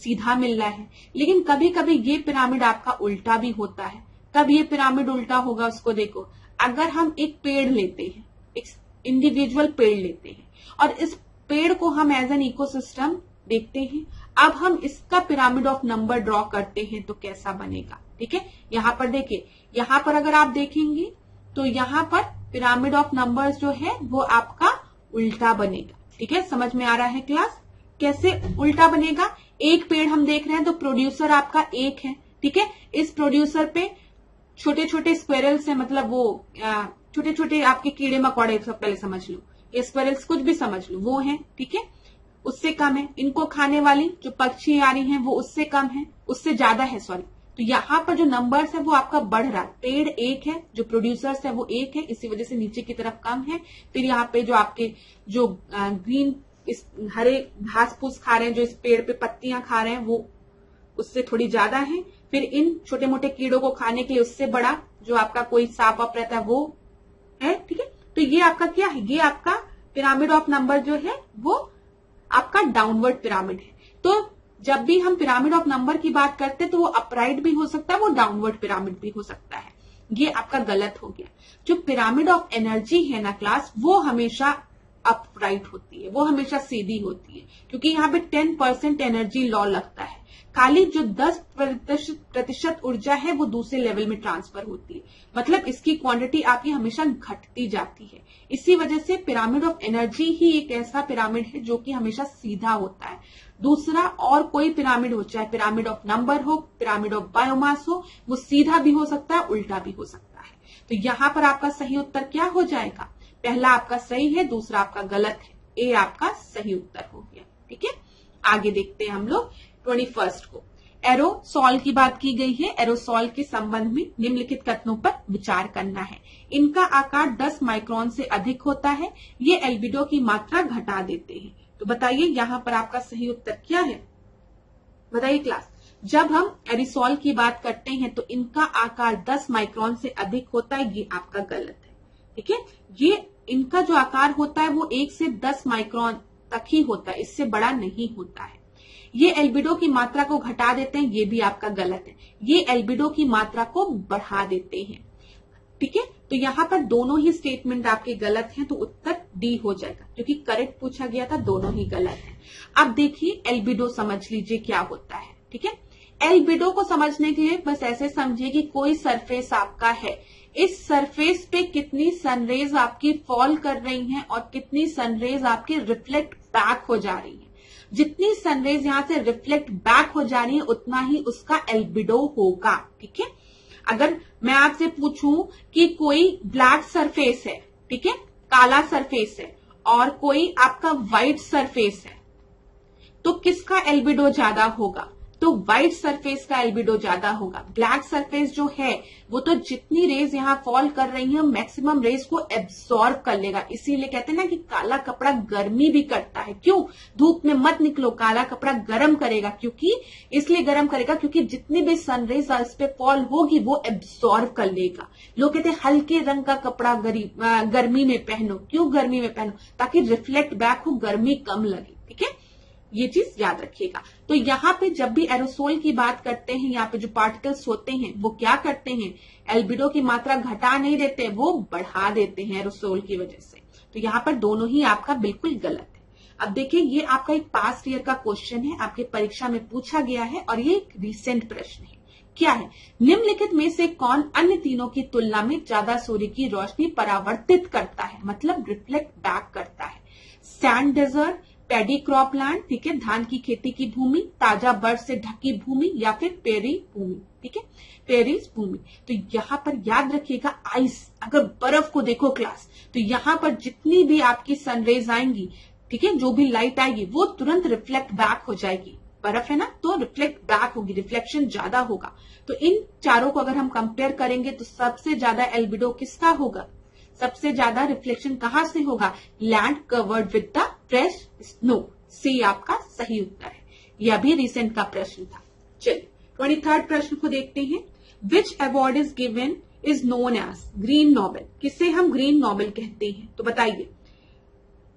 सीधा मिल रहा है, लेकिन कभी कभी ये पिरामिड आपका उल्टा भी होता है। कब ये पिरामिड उल्टा होगा उसको देखो, अगर हम एक पेड़ लेते हैं, एक इंडिविजुअल पेड़ लेते हैं और इस पेड़ को हम एज एन इकोसिस्टम देखते हैं, अब हम इसका पिरामिड ऑफ नंबर ड्रॉ करते हैं तो कैसा बनेगा। ठीक है, यहां पर देखिए, यहां पर अगर आप देखेंगे तो यहां पर पिरामिड ऑफ नंबर्स जो है वो आपका उल्टा बनेगा। ठीक है, समझ में आ रहा है क्लास, कैसे उल्टा बनेगा। एक पेड़ हम देख रहे हैं तो प्रोड्यूसर आपका एक है। ठीक है, इस प्रोड्यूसर पे छोटे छोटे स्क्वेरल्स है, मतलब वो छोटे छोटे आपके कीड़े मकोड़े, सब पहले समझ लो, ये स्क्वेरल्स कुछ भी समझ लो, वो है। ठीक है, उससे कम है। इनको खाने वाली जो पक्षी आ रही हैं वो उससे कम है, उससे ज्यादा है, सॉरी। तो यहाँ पर जो नंबर्स है वो आपका बढ़ रहा है। पेड़ एक है, जो प्रोड्यूसर्स है वो एक है, इसी वजह से नीचे की तरफ कम है। फिर यहाँ पे जो आपके जो ग्रीन इस हरे घास फूस खा रहे हैं, जो इस पेड़ पे पत्तियां खा रहे हैं, वो उससे थोड़ी ज्यादा है। फिर इन छोटे मोटे कीड़ों को खाने के लिए उससे बड़ा जो आपका कोई सांप वाप रहता है वो है। ठीक है, तो ये आपका क्या है, ये आपका पिरामिड ऑफ नंबर जो है वो आपका डाउनवर्ड पिरामिड है। तो जब भी हम पिरामिड ऑफ नंबर की बात करते हैं तो वो अपराइट भी हो सकता है, वो डाउनवर्ड पिरामिड भी हो सकता है। ये आपका गलत हो गया। जो पिरामिड ऑफ एनर्जी है ना क्लास, वो हमेशा अपराइट होती है, वो हमेशा सीधी होती है, क्योंकि यहाँ पे 10% एनर्जी लॉ लगता है। खाली जो 10% ऊर्जा है वो दूसरे लेवल में ट्रांसफर होती है, मतलब इसकी क्वांटिटी आपकी हमेशा घटती जाती है। इसी वजह से पिरामिड ऑफ एनर्जी ही एक ऐसा पिरामिड है जो कि हमेशा सीधा होता है। दूसरा और कोई पिरामिड हो, चाहे पिरामिड ऑफ नंबर हो, पिरामिड ऑफ बायोमास हो, वो सीधा भी हो सकता है, उल्टा भी हो सकता है। तो यहाँ पर आपका सही उत्तर क्या हो जाएगा, पहला आपका सही है, दूसरा आपका गलत है, ए आपका सही उत्तर हो गया। ठीक है, आगे देखते हैं हम लोग 21 को। एरोसॉल की बात की गई है। एरोसॉल के संबंध में निम्नलिखित कथनों पर विचार करना है। इनका आकार 10 माइक्रोन से अधिक होता है, ये एल्बिडो की मात्रा घटा देते हैं। तो बताइए यहाँ पर आपका सही उत्तर क्या है, बताइए क्लास। जब हम एरोसॉल की बात करते हैं तो इनका आकार 10 माइक्रोन से अधिक होता है, ये आपका गलत है। ठीक है, ये इनका जो आकार होता है वो 1 से 10 माइक्रोन तक ही होता है, इससे बड़ा नहीं होता है। ये एल्बिडो की मात्रा को घटा देते हैं, ये भी आपका गलत है। ये एल्बिडो की मात्रा को बढ़ा देते हैं। ठीक है, तो यहाँ पर दोनों ही स्टेटमेंट आपके गलत हैं, तो उत्तर डी हो जाएगा, क्योंकि करेक्ट पूछा गया था, दोनों ही गलत है। अब देखिए एल्बिडो समझ लीजिए क्या होता है। ठीक है, एल्बिडो को समझने के लिए बस ऐसे समझिए कि कोई सरफेस आपका है, इस सरफेस पे कितनी सनरेज आपकी फॉल कर रही हैं और कितनी सनरेज आपकी रिफ्लेक्ट बैक हो जा रही है। जितनी सनरेज यहां से रिफ्लेक्ट बैक हो जा रही है उतना ही उसका एल्बिडो होगा। ठीक है, अगर मैं आपसे पूछूं कि कोई ब्लैक सरफेस है, ठीक है, काला सरफेस है, और कोई आपका व्हाइट सरफेस है, तो किसका एल्बिडो ज्यादा होगा, तो व्हाइट सरफेस का एल्बिडो ज्यादा होगा। ब्लैक सरफेस जो है वो तो जितनी रेज यहाँ फॉल कर रही है मैक्सिमम रेज को एब्सॉर्ब कर लेगा, इसीलिए कहते हैं ना कि काला कपड़ा गर्मी भी करता है। क्यों, धूप में मत निकलो, काला कपड़ा गर्म करेगा, क्योंकि इसलिए गर्म करेगा क्योंकि जितनी भी सनरेज इस पे फॉल होगी वो एब्सॉर्ब कर लेगा। लोग कहते हैं हल्के रंग का कपड़ा गर्मी में पहनो, क्यों गर्मी में पहनो, ताकि रिफ्लेक्ट बैक हो, गर्मी कम लगे। ठीक है, ये चीज याद रखिएगा। तो यहाँ पे जब भी एरोसोल की बात करते हैं, यहाँ पे जो पार्टिकल्स होते हैं वो क्या करते हैं, एल्बिडो की मात्रा घटा नहीं देते, वो बढ़ा देते हैं एरोसोल की वजह से। तो यहाँ पर दोनों ही आपका बिल्कुल गलत है। अब देखिए ये आपका एक पास्ट ईयर का क्वेश्चन है, आपके परीक्षा में पूछा गया है और ये एक रिसेंट प्रश्न है। क्या है, निम्नलिखित में से कौन अन्य तीनों की तुलना में ज्यादा सूर्य की रोशनी परावर्तित करता है, मतलब रिफ्लेक्ट बैक करता है। Sand desert, paddy crop land, ठीक है, धान की खेती की भूमि, ताजा बर्फ से ढकी भूमि, या फिर पेरी भूमि। ठीक है, पेरिस भूमि। तो यहाँ पर याद रखिएगा आइस, अगर बर्फ को देखो क्लास, तो यहाँ पर जितनी भी आपकी सनरेज आएंगी, ठीक है, जो भी लाइट आएगी वो तुरंत रिफ्लेक्ट बैक हो जाएगी। बर्फ है ना, तो रिफ्लेक्ट बैक होगी, रिफ्लेक्शन ज्यादा होगा। तो इन चारों को अगर हम कंपेयर करेंगे तो सबसे ज्यादा एल्बिडो किसका होगा, सबसे ज्यादा रिफ्लेक्शन कहां से होगा, land covered with the fresh snow. See आपका सही उत्तर है। यह भी रिसेंट का प्रश्न था। चलिए 23rd प्रश्न को देखते हैं। Which award is given is known as green Nobel, किसे हम ग्रीन नोबेल कहते हैं, तो बताइए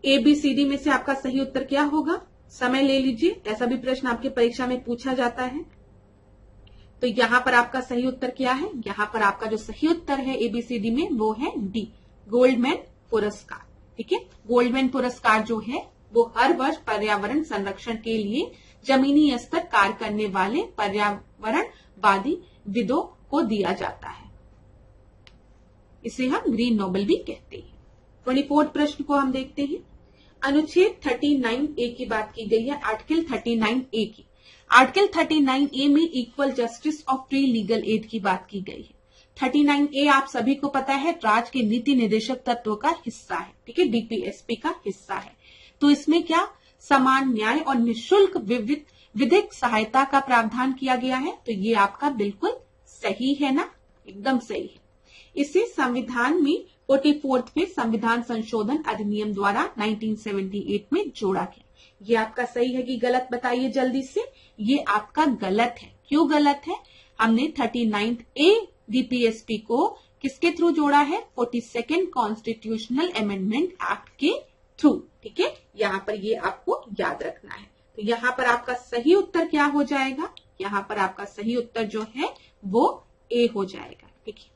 ABCD में से आपका सही उत्तर क्या होगा, समय ले लीजिए, ऐसा भी प्रश्न आपके परीक्षा में पूछा जाता है। तो यहाँ पर आपका सही उत्तर क्या है? यहाँ पर आपका जो सही उत्तर है ABCD में वो है डी, गोल्डमैन पुरस्कार। ठीक है, गोल्डमैन पुरस्कार जो है वो हर वर्ष पर्यावरण संरक्षण के लिए जमीनी स्तर कार्य करने वाले पर्यावरणवादी विदों को दिया जाता है। इसे हम ग्रीन नोबेल भी कहते हैं। 24 प्रश्न को हम देखते हैं। अनुच्छेद 39A की बात की गई है, आर्टिकल 39A की। आर्टिकल 39A में equal justice of free legal aid की बात की गई है। 39A आप सभी को पता है राज्य के नीति निर्देशक तत्व का हिस्सा है। ठीक है, DPSP का हिस्सा है। तो इसमें क्या समान न्याय और निःशुल्क विधिक सहायता का प्रावधान किया गया है। तो ये आपका बिल्कुल सही है ना, एकदम सही है। इसे संविधान में 44वें संविधान संशोधन अधिनियम द्वारा 1978 में जोड़ा गया। ये आपका सही है कि गलत, बताइए जल्दी से। ये आपका गलत है। क्यों गलत है? हमने 39A DPSP को किसके थ्रू जोड़ा है? 42nd कॉन्स्टिट्यूशनल अमेंडमेंट एक्ट के थ्रू। ठीक है, यहाँ पर ये आपको याद रखना है। तो यहाँ पर आपका सही उत्तर क्या हो जाएगा? यहाँ पर आपका सही उत्तर जो है वो A हो जाएगा। ठीक है,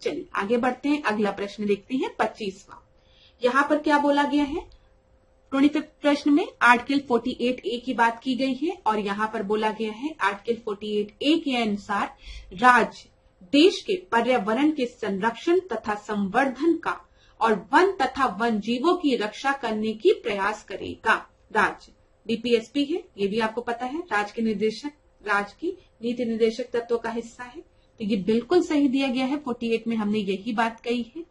चलिए आगे बढ़ते हैं। अगला प्रश्न देखते हैं 25वां। यहाँ पर क्या बोला गया है? 25 प्रश्न में आर्टिकल 48A की बात की गई है और यहाँ पर बोला गया है आर्टिकल 48A के अनुसार राज्य देश के पर्यावरण के संरक्षण तथा संवर्धन का और वन तथा वन जीवों की रक्षा करने की प्रयास करेगा। राज्य DPSP है, ये भी आपको पता है, राज्य की नीति निर्देशक तत्व का हिस्सा है। तो ये बिल्कुल सही दिया गया है। 48 में हमने यही बात कही है।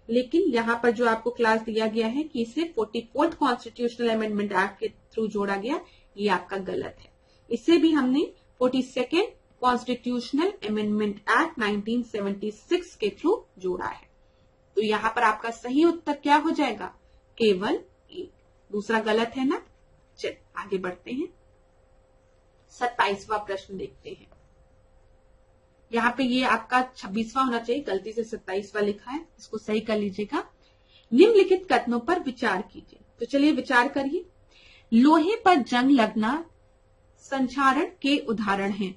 लेकिन यहाँ पर जो आपको क्लास दिया गया है कि इसे 44th कॉन्स्टिट्यूशनल अमेंडमेंट एक्ट के थ्रू जोड़ा गया, ये आपका गलत है। इसे भी हमने 42nd कॉन्स्टिट्यूशनल अमेंडमेंट एक्ट 1976 के थ्रू जोड़ा है। तो यहाँ पर आपका सही उत्तर क्या हो जाएगा? केवल एक। दूसरा गलत है ना। चलिए आगे बढ़ते हैं। 27वां प्रश्न देखते हैं। यहाँ पे ये आपका 26वां होना चाहिए, गलती से 27वां लिखा है, इसको सही कर लीजिएगा। निम्नलिखित कथनों पर विचार कीजिए। तो चलिए विचार करिए। लोहे पर जंग लगना संक्षारण के उदाहरण है।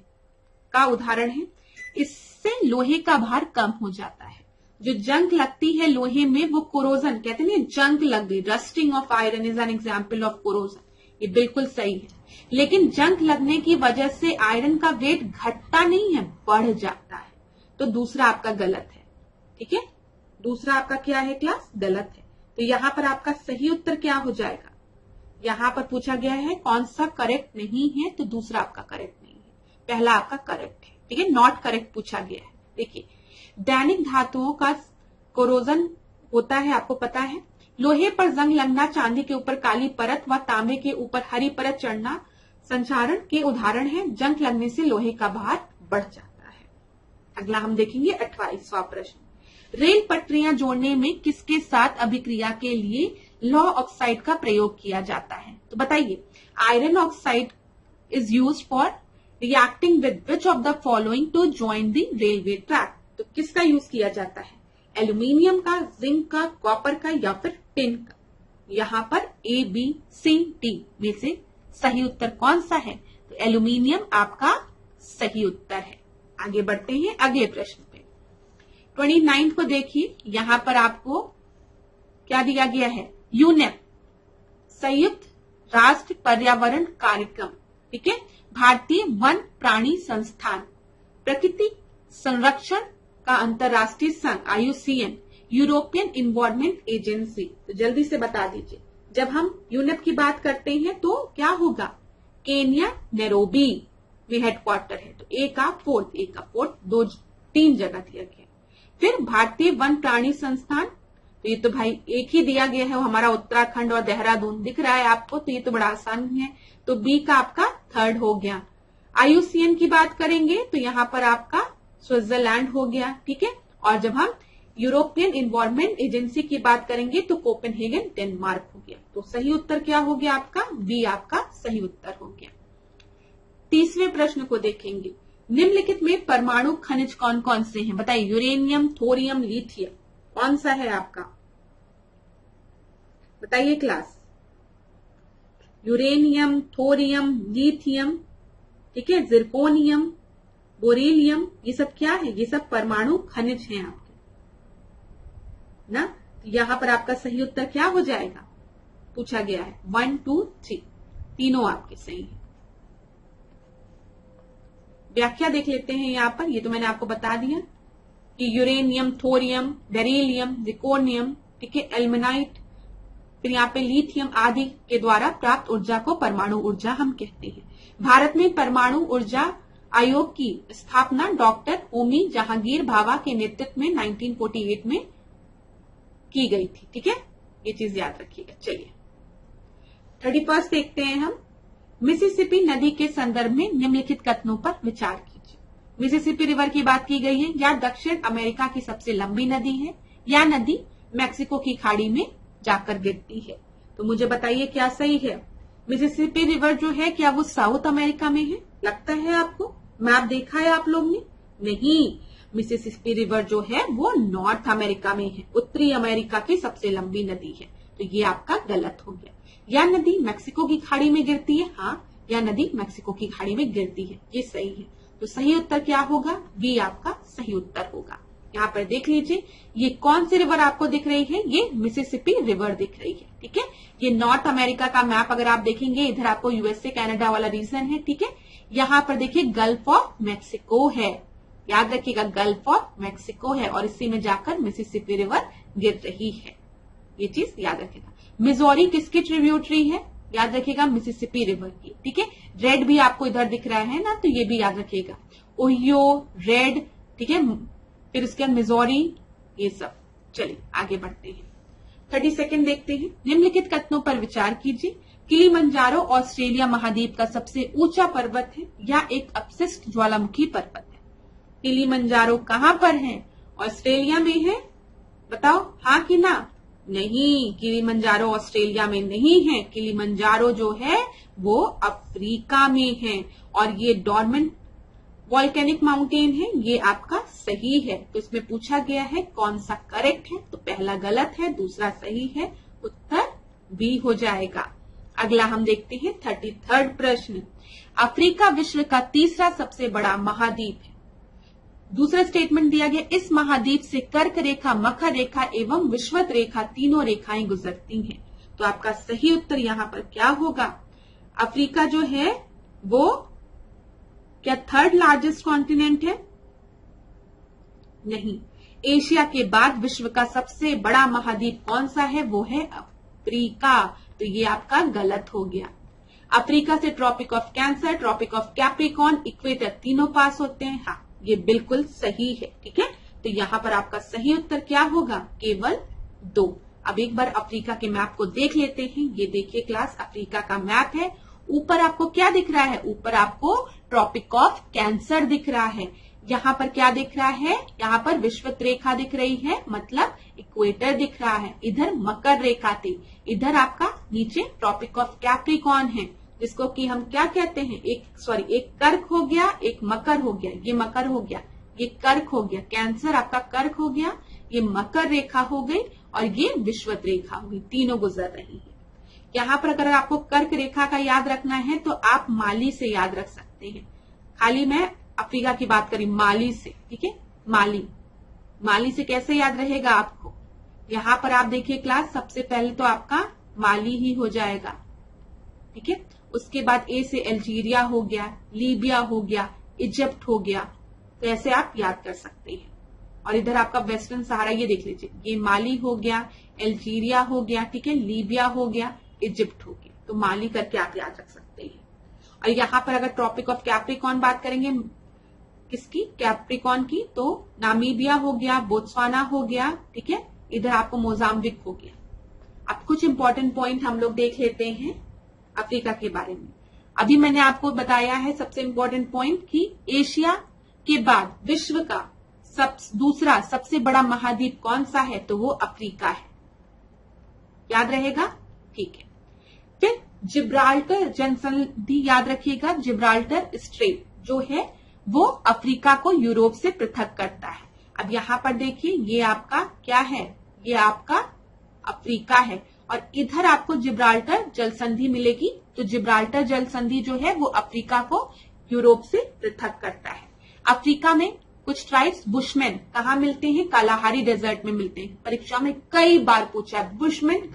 इससे लोहे का भार कम हो जाता है। जो जंग लगती है लोहे में वो कोरोजन कहते हैं, जंग लग गई, rusting of iron is an example of corrosion. ये बिल्कुल सही है। लेकिन जंग लगने की वजह से आयरन का वेट घटता नहीं है, बढ़ जाता है। तो दूसरा आपका गलत है। ठीक है, दूसरा आपका क्या है क्लास? गलत है। तो यहाँ पर आपका सही उत्तर क्या हो जाएगा? यहाँ पर पूछा गया है कौन सा करेक्ट नहीं है, तो दूसरा आपका करेक्ट नहीं है, पहला आपका करेक्ट है। ठीक है, नॉट करेक्ट पूछा गया है। देखिए, दैनिक धातुओं का कोरोजन होता है, आपको पता है। लोहे पर जंग लगना, चांदी के ऊपर काली परत व तांबे के ऊपर हरी परत चढ़ना संक्षारण के उदाहरण है। जंग लगने से लोहे का भार बढ़ जाता है। अगला हम देखेंगे 28वां प्रश्न। रेल पटरियां जोड़ने में किसके साथ अभिक्रिया के लिए लौह ऑक्साइड का प्रयोग किया जाता है? तो बताइए, iron oxide is used for reacting with which of the following to join the railway track? तो किसका यूज किया जाता है? एल्यूमिनियम का, जिंक का, कॉपर का या फिर टिन का? यहाँ पर ABCD में से सही उत्तर कौन सा है? तो एल्यूमिनियम आपका सही उत्तर है। आगे बढ़ते हैं अगले प्रश्न पे। 29 को देखिए, यहाँ पर आपको क्या दिया गया है? यूनेप, संयुक्त राष्ट्र पर्यावरण कार्यक्रम। ठीक है, भारतीय वन प्राणी संस्थान, प्रकृति संरक्षण का अंतर्राष्ट्रीय संघ IUCN, यूरोपियन इन्वायरमेंट एजेंसी। तो जल्दी से बता दीजिए, जब हम यूनेप की बात करते हैं तो क्या होगा? केन्या नैरोबी में हेडक्वार्टर है। तो ए का फोर्थ 3 जगह दिया गया। फिर भारतीय वन प्राणी संस्थान, तो ये तो भाई एक ही दिया गया है, वो हमारा उत्तराखंड और देहरादून दिख रहा है आपको, तो ये तो बड़ा आसान है। तो बी का आपका 3rd हो गया। IUCN की बात करेंगे तो यहाँ पर आपका स्विट्जरलैंड हो गया। ठीक है, और जब हम यूरोपियन इन्वायरमेंट एजेंसी की बात करेंगे तो कोपेनहेगन डेनमार्क हो गया। तो सही उत्तर क्या हो गया आपका? बी आपका सही उत्तर हो गया। 30वें प्रश्न को देखेंगे। निम्नलिखित में परमाणु खनिज कौन कौन से हैं? बताइए, यूरेनियम, थोरियम, लिथियम, कौन सा है आपका? बताइए क्लास। यूरेनियम, थोरियम, लिथियम, ठीक है, जिरकोनियम, बोरेलियम, ये सब क्या है? ये सब परमाणु खनिज हैं आपके ना। यहां पर आपका सही उत्तर क्या हो जाएगा? पूछा गया है 1, 2, 3 तीनों आपके सही है। व्याख्या देख लेते हैं यहां पर। ये तो मैंने आपको बता दिया कि यूरेनियम, थोरियम, बेरिलियम, जिर्कोनियम, ठीक है, एल्मेनाइट, फिर यहाँ पे लिथियम आदि के द्वारा प्राप्त ऊर्जा को परमाणु ऊर्जा हम कहते हैं। भारत में परमाणु ऊर्जा आयोग की स्थापना डॉक्टर होमी जहांगीर भाभा के नेतृत्व में 1948 में की गई थी। ठीक है, ये चीज याद रखिएगा। चलिए 31 देखते हैं हम। मिसिसिपी नदी के संदर्भ में निम्नलिखित कथनों पर विचार कीजिए। मिसिसिपी रिवर की बात की गई है। या दक्षिण अमेरिका की सबसे लंबी नदी है, या नदी मैक्सिको की खाड़ी में जाकर गिरती है। तो मुझे बताइए क्या सही है? मिसिसिपी रिवर जो है क्या वो साउथ अमेरिका में है? लगता है आपको? मैप देखा है आप लोग ने? नहीं, मिसिसिपी रिवर जो है वो नॉर्थ अमेरिका में है, उत्तरी अमेरिका की सबसे लंबी नदी है। तो ये आपका गलत हो गया। या नदी मैक्सिको की खाड़ी में गिरती है, हाँ, या नदी मैक्सिको की खाड़ी में गिरती है, ये सही है। तो सही उत्तर क्या होगा? बी आपका सही उत्तर होगा। यहाँ पर देख लीजिए, ये कौन सी रिवर आपको दिख रही है? ये मिसिसिपी रिवर दिख रही है। ठीक है, ये नॉर्थ अमेरिका का मैप अगर आप देखेंगे, इधर आपको यूएसए कनाडा वाला रीजन है। ठीक है, यहाँ पर देखिए गल्फ ऑफ मैक्सिको है, याद रखिएगा गल्फ ऑफ मैक्सिको है, और इसी में जाकर मिसिसिपी रिवर गिर रही है, ये चीज याद रखिएगा। मिजोरी किसकी ट्रिब्यूटरी है? याद रखिएगा मिसिसिपी रिवर की। ठीक है, रेड भी आपको इधर दिख रहा है ना, तो ये भी याद रखिएगा, ओहियो, रेड, ठीक है, फिर उसके बाद मिजोरी, ये सब। चलिए आगे बढ़ते हैं। 32 देखते हैं। निम्नलिखित कथनों पर विचार कीजिए। किलिमंजारो ऑस्ट्रेलिया महाद्वीप का सबसे ऊंचा पर्वत है या एक अपशिष्ट ज्वालामुखी पर्वत है? किलिमंजारो कहां पर है? ऑस्ट्रेलिया में है? बताओ हाँ कि ना? नहीं, किलिमंजारो ऑस्ट्रेलिया में नहीं है। किलिमंजारो जो है वो अफ्रीका में है, और ये डॉर्मेंट वॉल्केनिक माउंटेन है, ये आपका सही है। तो इसमें पूछा गया है कौन सा करेक्ट है, तो पहला गलत है, दूसरा सही है, उत्तर बी हो जाएगा। अगला हम देखते हैं 33 प्रश्न। अफ्रीका विश्व का तीसरा सबसे बड़ा महाद्वीप है। दूसरा स्टेटमेंट दिया गया, इस महाद्वीप से कर्क रेखा, मकर रेखा एवं विषुवत रेखा तीनों रेखाएं गुजरती हैं। तो आपका सही उत्तर यहाँ पर क्या होगा? अफ्रीका जो है वो क्या थर्ड लार्जेस्ट कॉन्टिनेंट है? नहीं, एशिया के बाद विश्व का सबसे बड़ा महाद्वीप कौन सा है? वो है अफ्रीका। तो ये आपका गलत हो गया। अफ्रीका से Tropic of Cancer, Tropic of Capricorn, equator तीनों पास होते हैं। हाँ, ये बिल्कुल सही है। ठीक है, तो यहाँ पर आपका सही उत्तर क्या होगा? केवल 2। अब एक बार अफ्रीका के मैप को देख लेते हैं। ये देखिए क्लास, अफ्रीका का मैप है। ऊपर आपको क्या दिख रहा है? ऊपर आपको ट्रॉपिक ऑफ कैंसर दिख रहा है। यहाँ पर क्या दिख रहा है? यहाँ पर विषुवत रेखा दिख रही है, मतलब इक्वेटर दिख रहा है। इधर मकर रेखा थी, इधर आपका नीचे ट्रॉपिक ऑफ कैप्रिकॉर्न है, जिसको कि हम क्या कहते हैं? एक कर्क हो गया, एक मकर हो गया। ये मकर हो गया, ये कर्क हो गया। कैंसर आपका कर्क हो गया, ये मकर रेखा हो गई, और ये विषुवत रेखा हो गई। तीनों गुजर रही है। यहाँ पर अगर आपको कर्क रेखा का याद रखना है तो आप माली से याद रख सकते हैं। खाली मैं अफ्रीका की बात करी माली से। ठीक है, माली से कैसे याद रहेगा आपको? यहाँ पर आप देखिए क्लास, सबसे पहले तो आपका माली ही हो जाएगा। ठीक है, उसके बाद ए से अल्जीरिया हो गया, लीबिया हो गया, इजिप्ट हो गया। तो ऐसे आप याद कर सकते हैं। और इधर आपका वेस्टर्न सहारा, ये देख लीजिए, ये माली हो गया, अल्जीरिया हो गया, ठीक है, लीबिया हो गया, इजिप्ट हो गया। तो माली करके आप याद रख सकते हैं। और यहाँ पर अगर ट्रॉपिक ऑफ कैप्रिकॉर्न बात करेंगे, किसकी? कैप्रिकॉर्न की, तो नामीबिया हो गया, बोत्सवाना हो गया, ठीक है, इधर आपको मोजाम्बिक हो गया। अब कुछ इंपॉर्टेंट पॉइंट हम लोग देख लेते हैं अफ्रीका के बारे में। अभी मैंने आपको बताया है सबसे इंपॉर्टेंट पॉइंट कि एशिया के बाद विश्व का दूसरा सबसे बड़ा महाद्वीप कौन सा है? तो वो अफ्रीका है। याद रहेगा? ठीक है। फिर जिब्राल्टर जनसंधि याद रखिएगा। जिब्राल्टर स्ट्रेट जो है वो अफ्रीका को यूरोप से पृथक करता है। अब यहाँ पर देखिए, ये आपका क्या है? ये आपका अफ्रीका है, और इधर आपको जिब्राल्टर जल संधि मिलेगी। तो जिब्राल्टर जल संधि जो है वो अफ्रीका को यूरोप से पृथक करता है। अफ्रीका में कुछ ट्राइब्स बुशमैन कहाँ मिलते हैं? कालाहारी डेजर्ट में मिलते हैं। परीक्षा में कई बार पूछा है बुशमैन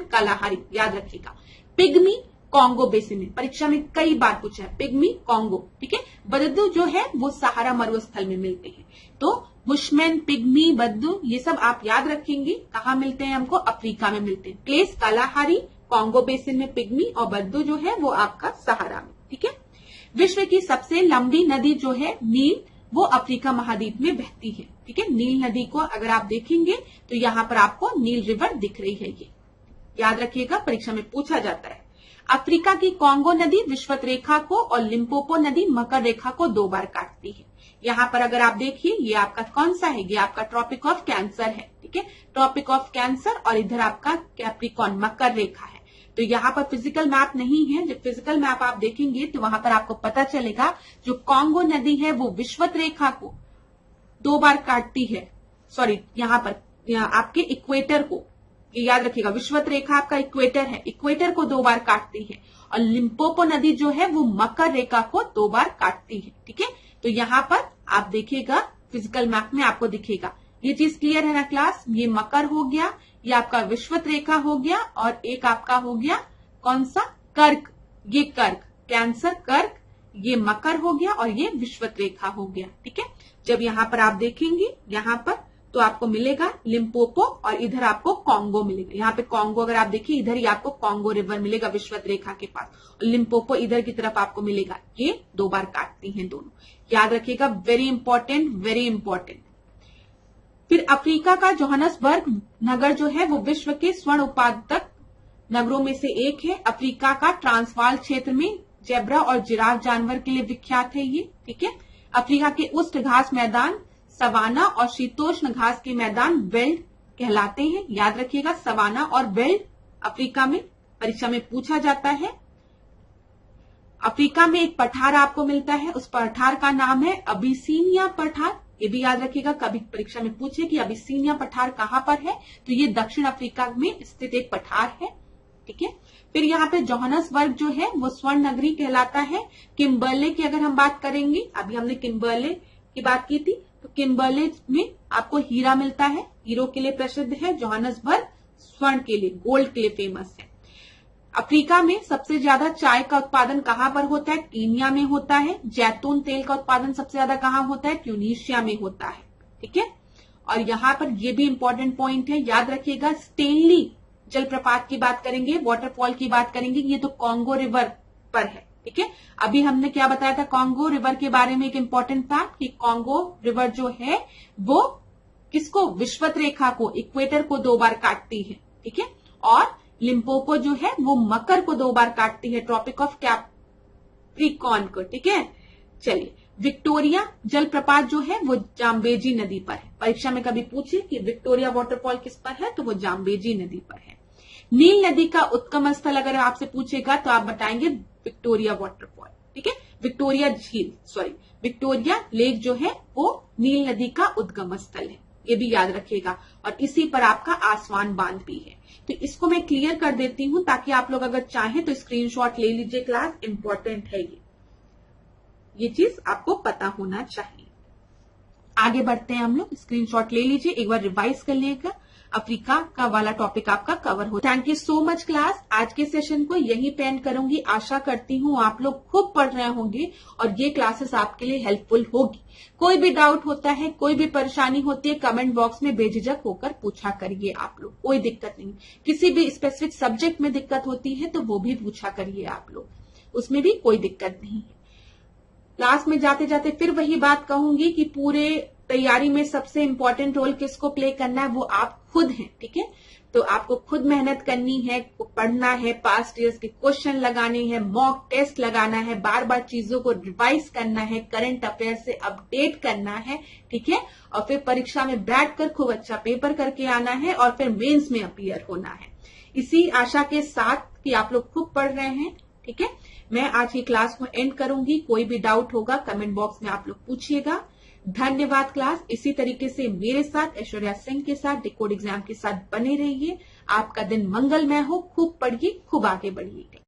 कालाहारी, याद रखिएगा। पिग्मी कॉन्गो बेसिन में, परीक्षा में कई बार पूछा है पिग्मी कॉन्गो, ठीक है। बद्दू जो है वो सहारा मरुस्थल में मिलते हैं। तो बुशमैन, पिग्मी, बद्दू ये सब आप याद रखेंगे। कहाँ मिलते हैं? हमको अफ्रीका में मिलते हैं। प्लेस कालाहारी, कॉन्गो बेसिन में पिग्मी, और बद्दू जो है वो आपका सहारा में, ठीक है। विश्व की सबसे लंबी नदी जो है नील, वो अफ्रीका महाद्वीप में बहती है, ठीक है। नील नदी को अगर आप देखेंगे तो यहाँ पर आपको नील रिवर दिख रही है, ये याद रखिएगा, परीक्षा में पूछा जाता है। अफ्रीका की कॉन्गो नदी विषुवत रेखा को और लिम्पोपो नदी मकर रेखा को 2 बार काटती है। यहाँ पर अगर आप देखिए ये आपका कौन सा है? ये आपका ट्रॉपिक ऑफ कैंसर है, ठीक है। ट्रॉपिक ऑफ कैंसर, और इधर आपका कैप्रिकॉन मकर रेखा है। तो यहाँ पर फिजिकल मैप नहीं है। जब फिजिकल मैप आप देखेंगे तो वहां पर आपको पता चलेगा जो कॉन्गो नदी है वो विषुवत रेखा को 2 बार काटती है। सॉरी, यहाँ पर आपके इक्वेटर को, ये याद रखिएगा, विषुवत रेखा आपका इक्वेटर है, इक्वेटर को 2 बार काटती है। और लिम्पोपो नदी जो है वो मकर रेखा को 2 बार काटती है, ठीक है। तो यहाँ पर आप देखिएगा फिजिकल मैप में आपको दिखेगा। ये चीज क्लियर है ना क्लास? ये मकर हो गया, ये आपका विषुवत रेखा हो गया, और एक आपका हो गया कौन सा? कर्क। ये कर्क, कैंसर कर्क, ये मकर हो गया, और ये विषुवत रेखा हो गया, ठीक है। जब यहाँ पर आप देखेंगे यहाँ पर तो आपको मिलेगा लिम्पोपो, और इधर आपको कॉन्गो मिलेगा। यहाँ पे कॉन्गो अगर आप देखिए इधर ही आपको कॉन्गो रिवर मिलेगा विषुवत रेखा के पास, और लिम्पोपो इधर की तरफ आपको मिलेगा। ये 2 बार काटती हैं दोनों, याद रखिएगा, वेरी इंपॉर्टेंट, वेरी इंपॉर्टेंट। फिर अफ्रीका का जोहानसबर्ग नगर जो है वो विश्व के स्वर्ण उत्पादक नगरों में से एक है। अफ्रीका का ट्रांसवाल क्षेत्र में जेब्रा और जिराफ जानवर के लिए विख्यात है ये, ठीक है। अफ्रीका के उष्ण घास मैदान सवाना और शीतोष्ण घास के मैदान वेल्ड कहलाते हैं, याद रखिएगा। सवाना और वेल्ड अफ्रीका में परीक्षा में पूछा जाता है। अफ्रीका में एक पठार आपको मिलता है, उस पठार का नाम है अबिसीनिया पठार, ये भी याद रखिएगा। कभी परीक्षा में पूछे कि अबिसीनिया पठार कहाँ पर है, तो ये दक्षिण अफ्रीका में स्थित एक पठार है, ठीक है। फिर यहाँ पे जोहानसबर्ग जो है वो स्वर्ण नगरी कहलाता है। किम्बर्ले की अगर हम बात करेंगे, अभी हमने किम्बर्ले की बात की थी, तो किम्बर्ले में आपको हीरा मिलता है, हीरो के लिए प्रसिद्ध है। जोहानसबर्ग स्वर्ण के लिए, गोल्ड के लिए फेमस है। अफ्रीका में सबसे ज्यादा चाय का उत्पादन कहाँ पर होता है? कीनिया में होता है। जैतून तेल का उत्पादन सबसे ज्यादा कहाँ होता है? ट्यूनीशिया में होता है, ठीक है। और यहाँ पर ये भी इंपॉर्टेंट पॉइंट है, याद रखिएगा। स्टेनली जलप्रपात की बात करेंगे, वाटरफॉल की बात करेंगे, ये तो कॉन्गो रिवर पर है, ठीक है। अभी हमने क्या बताया था कॉन्गो रिवर के बारे में? एक इंपॉर्टेंट फैक्ट कि कॉन्गो रिवर जो है वो किसको? विषुवत रेखा को, इक्वेटर को 2 बार काटती है, ठीक है। और लिम्पोपो जो है वो मकर को 2 बार काटती है, ट्रॉपिक ऑफ कैप्रिकॉन को, ठीक है। चलिए, विक्टोरिया जलप्रपात जो है वो जाम्बेजी नदी पर है। परीक्षा में कभी पूछे कि विक्टोरिया वाटरफॉल किस पर है, तो वो जाम्बेजी नदी पर है। नील नदी का उद्गम स्थल अगर आपसे पूछेगा तो आप बताएंगे विक्टोरिया वाटरफॉल, ठीक है। विक्टोरिया झील, सॉरी, विक्टोरिया लेक जो है वो नील नदी का उद्गम स्थल है, ये भी याद रखिएगा। और इसी पर आपका आसवान बांध भी है। तो इसको मैं क्लियर कर देती हूं ताकि आप लोग अगर चाहें तो स्क्रीनशॉट ले लीजिए, क्लास इंपॉर्टेंट है ये चीज आपको पता होना चाहिए। आगे बढ़ते हैं हम लोग, स्क्रीनशॉट ले लीजिए, एक बार रिवाइज कर लीजिएगा। अफ्रीका का वाला टॉपिक आपका कवर हो। Thank you so much class. आज के सेशन को यहीं पे एंड करूंगी। आशा करती हूँ आप लोग खूब पढ़ रहे होंगे और ये क्लासेस आपके लिए हेल्पफुल होगी। कोई भी डाउट होता है, कोई भी परेशानी होती है, कमेंट बॉक्स में बेझिझक होकर पूछा करिए आप लोग, कोई दिक्कत नहीं। किसी भी स्पेसिफिक सब्जेक्ट में दिक्कत होती है तो वो भी पूछा करिए आप लोग, उसमें भी कोई दिक्कत नहीं है। लास्ट में जाते जाते फिर वही बात कहूंगी कि पूरे तैयारी में सबसे इंपॉर्टेंट रोल किसको प्ले करना है, वो आप खुद हैं, ठीक है। तो आपको खुद मेहनत करनी है, पढ़ना है, पास्ट ईयर्स के क्वेश्चन लगाने हैं, मॉक टेस्ट लगाना है, बार बार चीजों को रिवाइज करना है, करंट अफेयर से अपडेट करना है, ठीक है। और फिर परीक्षा में बैठकर खूब अच्छा पेपर करके आना है और फिर मेंस में अपीयर होना है। इसी आशा के साथ कि आप लोग खूब पढ़ रहे हैं, ठीक है। मैं आज की क्लास को एंड करूंगी। कोई भी डाउट होगा कमेंट बॉक्स में आप लोग पूछिएगा। धन्यवाद क्लास। इसी तरीके से मेरे साथ ऐश्वर्या सिंह के साथ डिकोड एग्जाम के साथ बने रहिए। आपका दिन मंगलमय हो। खूब पढ़िए, खूब आगे बढ़िए।